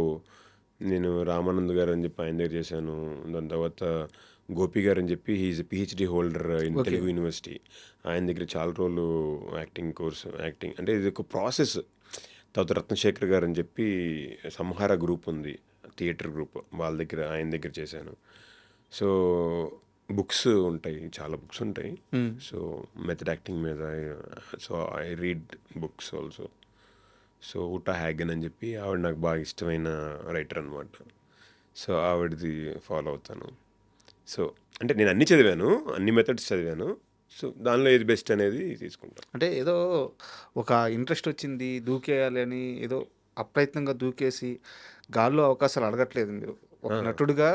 నేను రామానంద్ గారు అని చెప్పి ఆయన దగ్గర చేశాను. దాని తర్వాత గోపి గారు అని చెప్పి he is PhD holder in Telugu university, ఆయన దగ్గర చాలా రోజులు యాక్టింగ్ కోర్స్, యాక్టింగ్ అంటే ఇది ఒక ప్రాసెస్. తర్వాత రత్నశేఖర్ గారు అని చెప్పి సంహార గ్రూప్ ఉంది, థియేటర్ గ్రూప్, వాళ్ళ దగ్గర ఆయన దగ్గర చేశాను. సో బుక్స్ ఉంటాయి, చాలా బుక్స్ ఉంటాయి. సో మెథడ్ యాక్టింగ్ మీద, so I read books also. So Utah Hagen అని చెప్పి ఆవిడ నాకు బాగా ఇష్టమైన రైటర్ అనమాట. సో ఆవిడది ఫాలో అవుతాను. సో అంటే నేను అన్నీ చదివాను, అన్ని మెథడ్స్ చదివాను, సో దానిలో ఏది బెస్ట్ అనేది తీసుకుంటాం. అంటే ఏదో ఒక ఇంట్రెస్ట్ వచ్చింది దూకేయాలి అని ఏదో అప్రయత్నంగా దూకేసి గాల్లో అవకాశాలు అడగట్లేదు మీరు. ఒక నటుడిగా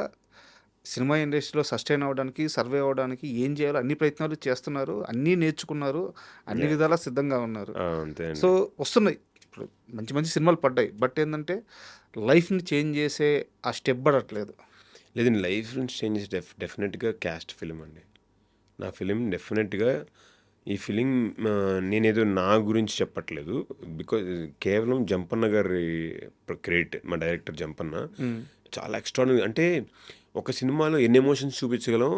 సినిమా ఇండస్ట్రీలో సస్టైన్ అవ్వడానికి, సర్వే అవ్వడానికి ఏం చేయాలో అన్ని ప్రయత్నాలు చేస్తున్నారు. అన్నీ నేర్చుకున్నారు. అన్ని విధాలా సిద్ధంగా ఉన్నారు. అంతే సో అండి. వస్తున్నాయి. ఇప్పుడు మంచి మంచి సినిమాలు పడ్డాయి. బట్ ఏంటంటే లైఫ్‌ని చేంజ్ చేసే ఆ స్టెప్ పడట్లేదు. లేదండి, లైఫ్ చేంజెస్ డెఫినెట్గా క్యాస్ట్ ఫిలిం అండి. నా ఫిలిం డెఫినెట్గా ఈ ఫిలిం నేనేదో నా గురించి చెప్పట్లేదు. బికాజ్ కేవలం జంపన్న గారి క్రెడిట్. మా డైరెక్టర్ జంపన్న చాలా ఎక్స్ట్రాడినరీ. అంటే ఒక సినిమాలో ఎన్ని ఎమోషన్స్ చూపించగలం,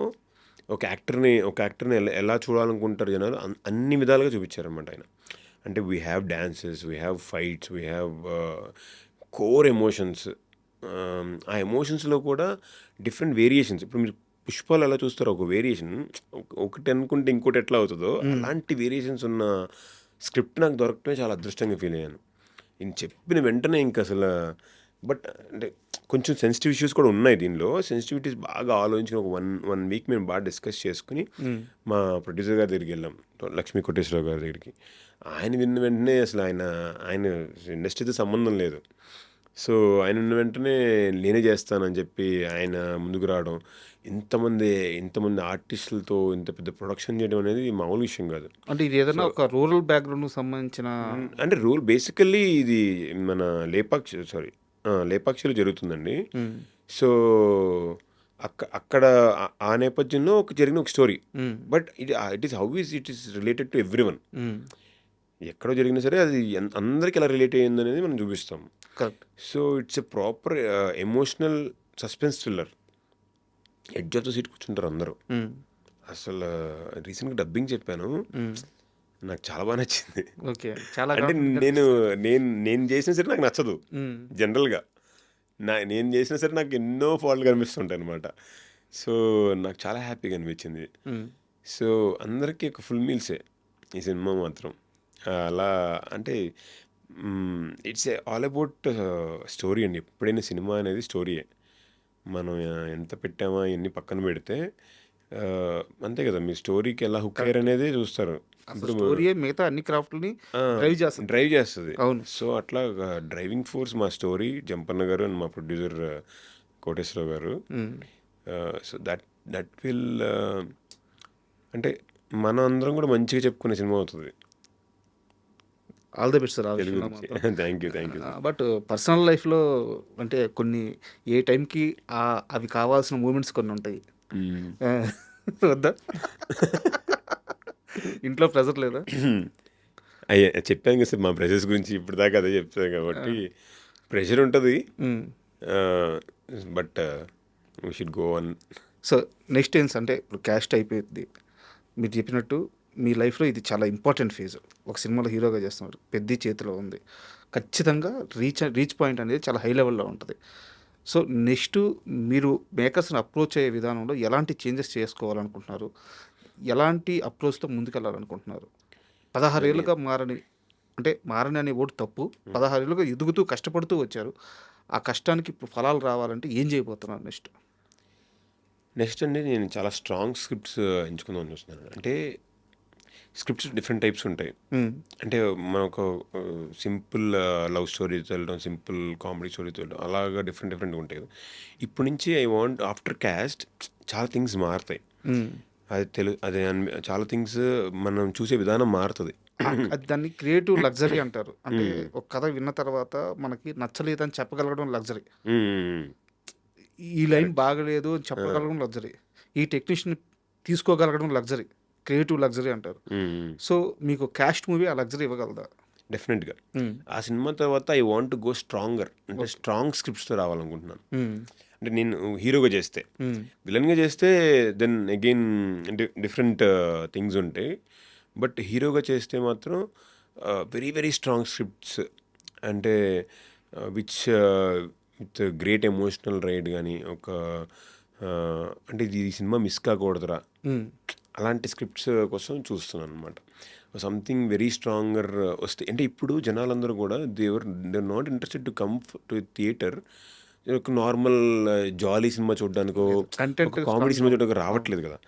ఒక యాక్టర్ని ఎలా చూడాలనుకుంటారు జనాలు, అన్ని విధాలుగా చూపించారనమాట ఆయన. అంటే we have dances, we have fights, we have core emotions. ఆ ఎమోషన్స్లో కూడా డిఫరెంట్ వేరియేషన్స్. ఇప్పుడు మీరు పుష్పాలు ఎలా చూస్తారో ఒక వేరియేషన్, ఒకటి అనుకుంటే ఇంకోటి ఎట్లా అవుతుందో అలాంటి వేరియేషన్స్ ఉన్న స్క్రిప్ట్ నాకు దొరకటమే చాలా అదృష్టంగా ఫీల్ అయ్యాను. నేను చెప్పిన వెంటనే ఇంక అసలు బట్ అంటే కొంచెం సెన్సిటివ్ ఇష్యూస్ కూడా ఉన్నాయి దీనిలో. సెన్సిటివిటీస్ బాగా ఆలోచించుకుని ఒక వన్ వీక్ మేము బాగా డిస్కస్ చేసుకుని మా ప్రొడ్యూసర్ గారి దగ్గరికి వెళ్ళాం, లక్ష్మీ కోటేశ్వరరావు గారి దగ్గరికి. ఆయన విన్న వెంటనే అసలు ఆయన ఇండస్ట్రీతో సంబంధం లేదు. సో ఆయన ఉన్న వెంటనే నేనే చేస్తానని చెప్పి ఆయన ముందుకు రావడం, ఇంతమంది ఆర్టిస్టులతో ఇంత పెద్ద ప్రొడక్షన్ చేయడం అనేది మామూలు విషయం కాదు. అంటే ఇది ఏదైనా ఒక రూరల్ బ్యాక్గ్రౌండ్కి సంబంధించిన అంటే రూల్ బేసికల్లీ ఇది మన లేపాక్షిలో జరుగుతుందండి. సో అక్కడ ఆ నేపథ్యంలో జరిగిన ఒక story. But it is related to everyone. ఎక్కడో జరిగినా సరే అది అందరికి ఎలా రిలేట్ అయ్యింది అనేది మనం చూపిస్తాం. Correct. So it's a proper emotional suspense thriller. Edge of the seat కూర్చుంటారు అందరూ. అసలు రీసెంట్గా డబ్బింగ్ చెప్పాను, నాకు చాలా బాగా నచ్చింది. ఓకే. చాలా అంటే నేను చేసినా సరే నాకు నచ్చదు జనరల్గా. నేను చేసినా సరే నాకు ఎన్నో ఫాల్ట్ కనిపిస్తుంటాయి అనమాట. సో నాకు చాలా హ్యాపీగా అనిపించింది. సో అందరికీ ఒక ఫుల్ మీల్సే ఈ సినిమా మాత్రం. అలా అంటే ఇట్స్ ఆల్ అబౌట్ స్టోరీ అండి. ఎప్పుడైనా సినిమా అనేది స్టోరీయే. మనం ఎంత పెట్టామా ఎన్ని పక్కన పెడితే అంతే కదా, మీ స్టోరీకి ఎలా హుక్ అయ్యారు అనేది చూస్తారు. ఇప్పుడు స్టోరీయే మిగతా అన్ని క్రాఫ్ట్‌ని డ్రైవ్ చేస్తుంది. అవును. సో అట్లా డ్రైవింగ్ ఫోర్స్ మా స్టోరీ జంపన్న గారు అండ్ మా ప్రొడ్యూసర్ కోటేశ్వరరావు గారు. సో దట్ విల్ అంటే మనం అందరం కూడా మంచిగా చెప్పుకునే సినిమా అవుతుంది. All the best sir. Thank you. But personal లైఫ్లో అంటే కొన్ని ఏ టైంకి అవి కావాల్సిన మూమెంట్స్ కొన్ని ఉంటాయి. వద్దా? ఇంట్లో ప్రెజర్ లేదా? అయ్యే చెప్పాను కదా సార్ మా ప్రెషర్స్ గురించి ఇప్పుడు దాకా అదే చెప్తాను కాబట్టి ప్రెషర్ ఉంటుంది. But we should go on. So next ఏంటి అంటే ఇప్పుడు క్యాస్ట్ అయిపోయింది. మీరు చెప్పినట్టు మీ లైఫ్లో ఇది చాలా ఇంపార్టెంట్ ఫేజ్. ఒక సినిమాలో హీరోగా చేస్తున్నారు, పెద్ద చేతిలో ఉంది. ఖచ్చితంగా రీచ్ పాయింట్ అనేది చాలా హై లెవెల్లో ఉంటుంది. సో నెక్స్ట్ మీరు మేకర్స్ని అప్రోచ్ అయ్యే విధానంలో ఎలాంటి చేంజెస్ చేసుకోవాలనుకుంటున్నారు? ఎలాంటి అప్రోచ్తో ముందుకెళ్ళాలనుకుంటున్నారు? 16 ఏళ్ళుగా మారని అనే ఓటు తప్పు. 16 ఏళ్ళుగా ఎదుగుతూ కష్టపడుతూ వచ్చారు. ఆ కష్టానికి ఇప్పుడు ఫలాలు రావాలంటే ఏం చేయబోతున్నారు నెక్స్ట్ అండి? నేను చాలా స్ట్రాంగ్ స్క్రిప్ట్స్ ఎంచుకుందామని చూస్తున్నాను. అంటే స్క్రిప్ట్స్ డిఫరెంట్ టైప్స్ ఉంటాయి. అంటే మనకు సింపుల్ లవ్ స్టోరీతో వెళ్ళడం, సింపుల్ కామెడీ స్టోరీతో వెళ్ళడం, అలాగా డిఫరెంట్గా ఉంటాయి. ఇప్పుడు నుంచి ఐ వాంట్ ఆఫ్టర్ క్యాస్ట్ చాలా థింగ్స్ మారుతాయి. అది చాలా థింగ్స్ మనం చూసే విధానం మారుతుంది. అది దాన్ని క్రియేటివ్ లగ్జరీ అంటారు. అంటే ఒక కథ విన్న తర్వాత మనకి నచ్చలేదని చెప్పగలగడం లగ్జరీ. ఈ లైన్ బాగలేదు అని చెప్పగలగడం లగ్జరీ. ఈ టెక్నీషియన్ తీసుకోగలగడం లగ్జరీ, క్రియేటివ్ లగ్జరీ అంటారు. సో మీకు క్యాస్ట్ మూవీ ఆ లగ్జరీ ఇవ్వగలదా? డెఫినెట్గా. ఆ సినిమా తర్వాత ఐ వాంట్ గో స్ట్రాంగర్. అంటే స్ట్రాంగ్ స్క్రిప్ట్స్తో రావాలనుకుంటున్నాను. అంటే నేను హీరోగా చేస్తే, విలన్గా చేస్తే దెన్ అగైన్ డిఫరెంట్ థింగ్స్ ఉంటాయి. బట్ హీరోగా చేస్తే మాత్రం వెరీ వెరీ స్ట్రాంగ్ స్క్రిప్ట్స్. అంటే విత్ గ్రేట్ ఎమోషనల్ రైడ్ కానీ ఒక అంటే ఈ సినిమా మిస్ కాకూడదురా అలాంటి స్క్రిప్ట్స్ కోసం చూస్తున్నాను అనమాట. సంథింగ్ వెరీ స్ట్రాంగర్ వస్తే అంటే ఇప్పుడు జనాలందరూ కూడా దేవర్ not interested to come to theatre. ఒక నార్మల్ జాలీ సినిమా చూడడానికో కామెడీ సినిమా చూడడానికి రావట్లేదు కదా.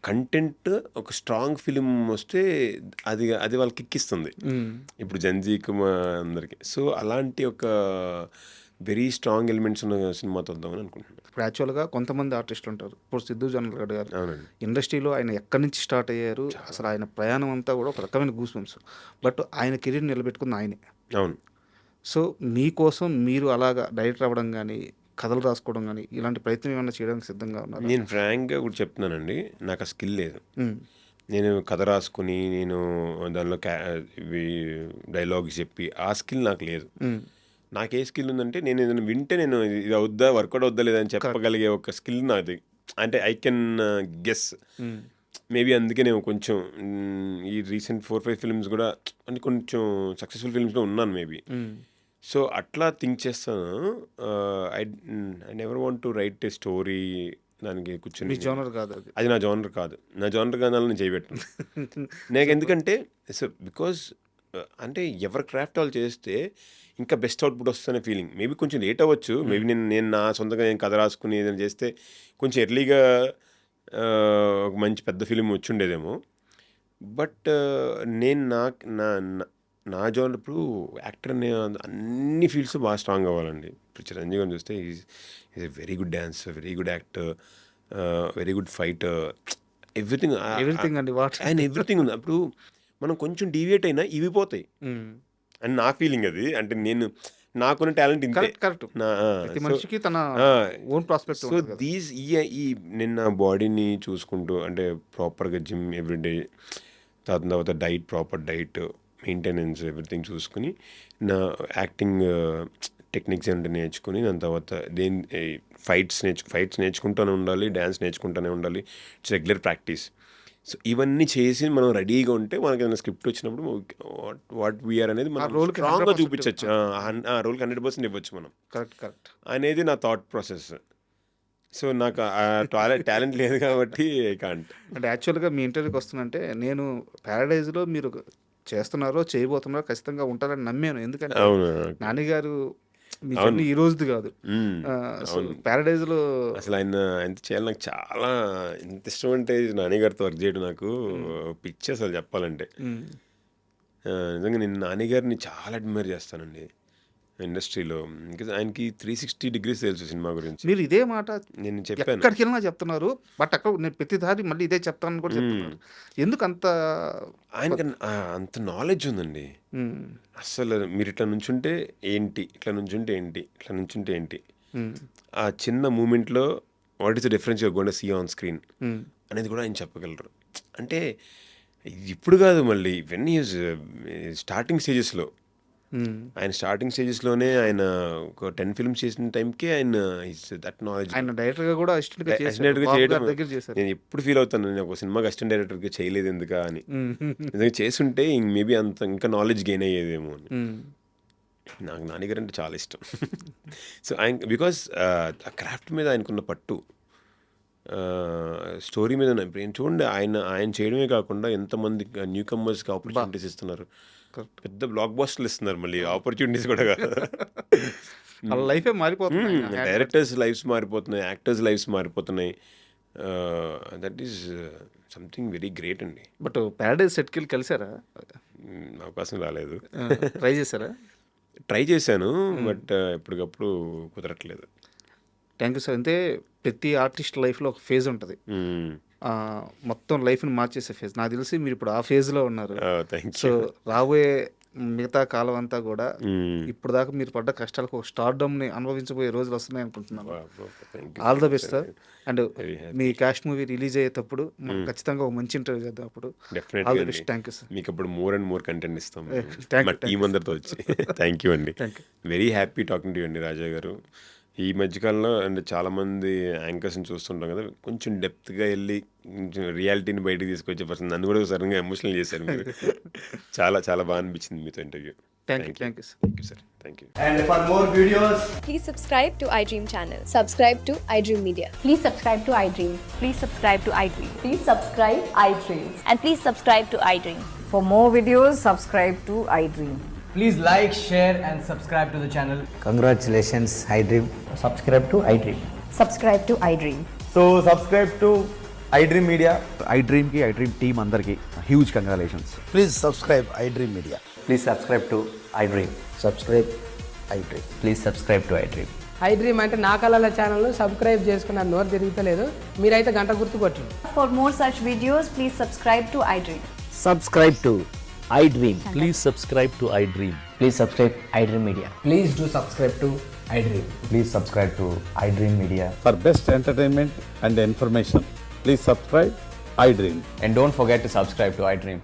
కంటెంట్ ఒక స్ట్రాంగ్ ఫిలిం వస్తే అది అది వాళ్ళకి ఎక్కిస్తుంది. ఇప్పుడు జంజీకి అందరికి. సో అలాంటి ఒక వెరీ స్ట్రాంగ్ ఎలిమెంట్స్ ఉన్న సినిమా చూద్దామని అనుకుంటున్నాను. ఇప్పుడు యాక్చువల్గా కొంతమంది ఆర్టిస్టులు ఉంటారు. ఇప్పుడు సిద్ధు జొన్నలగడ్డ గారు అవునండి. ఇండస్ట్రీలో ఆయన ఎక్కడి నుంచి స్టార్ట్ అయ్యారు, అసలు ఆయన ప్రయాణం అంతా కూడా ఒక రకమైన గూస్ బంప్స్. బట్ ఆయన కెరీర్ నిలబెట్టుకుంది ఆయనే. అవును. సో మీకోసం మీరు అలాగా డైరెక్టర్ అవ్వడం కానీ, కథలు రాసుకోవడం కానీ, ఇలాంటి ప్రయత్నం ఏమైనా చేయడానికి సిద్ధంగా ఉన్నారు? నేను ఫ్రాంక్గా కూడా చెప్తున్నానండి, నాకు ఆ స్కిల్ లేదు. నేను కథ రాసుకుని నేను దానిలో డైలాగ్స్ చెప్పి ఆ స్కిల్ నాకు లేదు. నాకు ఏ స్కిల్ ఉందంటే నేను ఏదైనా వింటే నేను ఇది అవుద్దా వర్కౌట్ అవుద్దా లేదని చెప్పగలిగే ఒక స్కిల్ నాది. అంటే ఐ కెన్ గెస్. మేబీ అందుకే నేను కొంచెం ఈ రీసెంట్ 4-5 ఫిల్మ్స్ కూడా అంటే కొంచెం సక్సెస్ఫుల్ ఫిల్మ్స్లో ఉన్నాను మేబీ. సో అట్లా థింక్ చేస్తాను. I never want to right A story దానికి కూర్చొని. జోనర్ కాదు అది నా జోనర్ కాదు. నా జోనర్ కాదు నేను చేయబెట్టాను. నాకు ఎందుకంటే సో బికాజ్ అంటే ఎవరి క్రాఫ్ట్ వాళ్ళు చేస్తే ఇంకా బెస్ట్ అవుట్పుట్ వస్తుందనే ఫీలింగ్. మేబీ కొంచెం లేట్ అవ్వచ్చు. మేబీ నేను నా సొంతంగా నేను కథ రాసుకుని ఏదైనా చేస్తే కొంచెం ఎర్లీగా ఒక మంచి పెద్ద ఫిలిం వచ్చి ఉండేదేమో. బట్ నేను నా జోనర్ ఇప్పుడు యాక్టర్ అనే అన్ని ఫీల్డ్స్ బాగా స్ట్రాంగ్ అవ్వాలండి. ఇప్పుడు చిరంజీవి గారిని చూస్తే is a very good dancer, very good actor, very good fighter, everything అండి. ఆయన ఎవ్రీథింగ్ ఉంది. అప్పుడు మనం కొంచెం డీవియేట్ అయినా ఇవి పోతాయి అని నా ఫీలింగ్. అది అంటే నేను నాకున్న టాలెంట్ ఇంతే. కరెక్ట్. మనిషికి తన ఓన్ ప్రాస్పెక్ట్. సో ఈ నేను నా బాడీని చూసుకుంటూ అంటే ప్రాపర్గా జిమ్ ఎవ్రీడే, తర్వాత diet, proper diet maintenance everything చూసుకుని నా యాక్టింగ్ టెక్నిక్స్ ఏంటంటే నేర్చుకుని దాని తర్వాత ఫైట్స్ నేర్చుకుంటూనే ఉండాలి, డ్యాన్స్ నేర్చుకుంటూనే ఉండాలి. It's regular practice. సో ఇవన్నీ చేసి మనం రెడీగా ఉంటే మనకి ఏదైనా స్క్రిప్ట్ వచ్చినప్పుడు వాట్ వీఆర్ అనేది మనం స్ట్రాంగ్గా చూపించవచ్చు. ఆ రోల్కి 100% ఇవ్వచ్చు మనం. కరెక్ట్ అనేది నా థాట్ ప్రాసెస్. సో నాకు టాలెంట్ లేదు కాబట్టి కాంట్. అంటే యాక్చువల్గా మీ ఇంటర్వ్యూకి వస్తున్నంటే నేను ప్యారడైజ్లో మీరు చేస్తున్నారో చేయబోతున్నారో ఖచ్చితంగా ఉంటారని నమ్మాను. ఎందుకంటే నాన్నగారు మీ జర్నీ ఈ రోజుది కాదు. ప్యారడైజ్ లో అసలు ఆయన ఎంత చేయాలి నాకు చాలా ఎంత ఇష్టం అంటే నాన్నగారితో వర్క్ చేయడం నాకు పిచ్చి అసలు చెప్పాలంటే. నిజంగా నేను నాన్నగారిని చాలా అడ్మైర్ చేస్తానండి ఇండస్ట్రీలో. ఇంకా ఆయనకి 360 degrees తెలుసు సినిమా గురించి. మీరు ఇదే మాట నేను చెప్పాను, ఎక్కడికి వెళ్ళినా చెప్తున్నారు. బట్ అక్కడ నేను ప్రతిసారి మళ్ళీ ఇదే చెప్తాను కూడా చెప్తున్నారు. ఎందుకు అంత ఆయనకి అంత నాలెడ్జ్ ఉందండి. అసలు మీరు ఇట్లా నుంచుంటే ఏంటి, ఇట్లా నుంచుంటే ఏంటి, ఇట్లా నుంచుంటే ఏంటి, ఆ చిన్న మూమెంట్లో what is the difference you're going to see on screen అనేది కూడా ఆయన చెప్పగలరు. అంటే ఇప్పుడు కాదు, మళ్ళీ ఇవన్నీ స్టార్టింగ్ స్టేజెస్లో ఆయన స్టార్టింగ్ స్టేజెస్లోనే ఆయన ఒక 10 films చేసిన టైంకి ఆయన దట్ నాలెడ్జ్. ఆయన డైరెక్టర్గా కూడా అసిస్టెంట్గా చేయడం చేశారు. నేను ఎప్పుడు ఫీల్ అవుతాను, నేను ఒక సినిమాకి అసిస్టెంట్ డైరెక్టర్గా చేయలేదు ఎందుకా అని. నిజంగా చేస్తుంటే మేబీ అంత ఇంకా నాలెడ్జ్ గెయిన్ అయ్యేదేమో అని. నాకు నాన్నగారు అంటే చాలా ఇష్టం. సో ఆయన బికాస్ ఆ క్రాఫ్ట్ మీద ఆయనకున్న పట్టు, స్టోరీ మీద ఇప్పుడు చూడండి, ఆయన చేయడమే కాకుండా ఎంతమంది న్యూ కమర్స్కి ఆపర్చునిటీస్ ఇస్తున్నారు. పెద్ద బ్లాక్ బస్టర్లు ఇస్తున్నారు. మళ్ళీ ఆపర్చునిటీస్ కూడా కాదు, వాళ్ళ లైఫే మారిపోతుంది. డైరెక్టర్స్ లైఫ్స్ మారిపోతున్నాయి, యాక్టర్స్ లైఫ్స్ మారిపోతున్నాయి. That is something very great అండి. బట్ ప్యారడైజ్ సెట్కి వెళ్ళి కలిసారా? అవకాశం రాలేదు. ట్రై చేశారా? ట్రై చేశాను, బట్ ఎప్పటికప్పుడు కుదరట్లేదు. Thank you sir. అంటే ప్రతి ఆర్టిస్ట్ లైఫ్లో ఒక ఫేజ్ ఉంటుంది, మొత్తం లైఫ్ని మార్చేసే ఫేజ్. నాకు తెలిసి మీరు ఇప్పుడు ఆ ఫేజ్లో ఉన్నారు. సో రాబోయే మిగతా కాలం అంతా కూడా ఇప్పుడు దాకా మీరు పడ్డ కష్టాలకు ఒక స్టార్డమ్ని అనుభవించబోయే రోజులు వస్తున్నాయి అనుకుంటున్నాను. All the best sir. And me cash movie release అయ్యేటప్పుడు ఖచ్చితంగా ఒక మంచి ఇంటర్వ్యూ చేద్దాం. అప్పుడు all the best. Thank you sir. మీకు అప్పుడు మోర్ అండ్ మోర్ కంటెంట్ ఇస్తాం మా టీం అందరితో వచ్చి. థ్యాంక్ యూ అండి. Very happy talking to you అండి రాజా గారు. ఈ మధ్యకాలంలో అంటే చాలామంది యాంకర్స్ని చూస్తుంటాం కదా, కొంచెం డెప్త్గా వెళ్ళి కొంచెం రియాలిటీని బయటకు తీసుకొచ్చే పర్సన్. నన్ను కూడా సడన్గా ఎమోషనల్ చేశారు మీరు. చాలా చాలా బాగా అనిపించింది మీతో interview. Thank you sir. Thank you sir. Thank you. And for more videos, please subscribe to iDream channel. Subscribe to iDream Media. Please subscribe to iDream. Please subscribe to iDream. Please subscribe iDream. And please subscribe to iDream. For more videos, subscribe to iDream. please like, share and subscribe to the channel. Congratulations, iDream. Subscribe to iDream. Subscribe to iDream. So subscribe to iDream Media. I డ్రీమ్కి I dream team అందరికీ huge congratulations. Please subscribe iDream Media. Please subscribe to iDream. Subscribe iDream. Please subscribe to iDream. iDream అంటే నా కళల channel subscribe చేసుకున్న నోరు తిరుగుతలేదు, మీరైతే గంట గుర్తు కొట్టండి. For more such videos, please subscribe to iDream. Subscribe to iDream. Please subscribe to iDream. Please subscribe iDream Media. Please do subscribe to iDream. Please subscribe to I dream media. For best entertainment and information, please subscribe iDream. And don't forget to subscribe to iDream.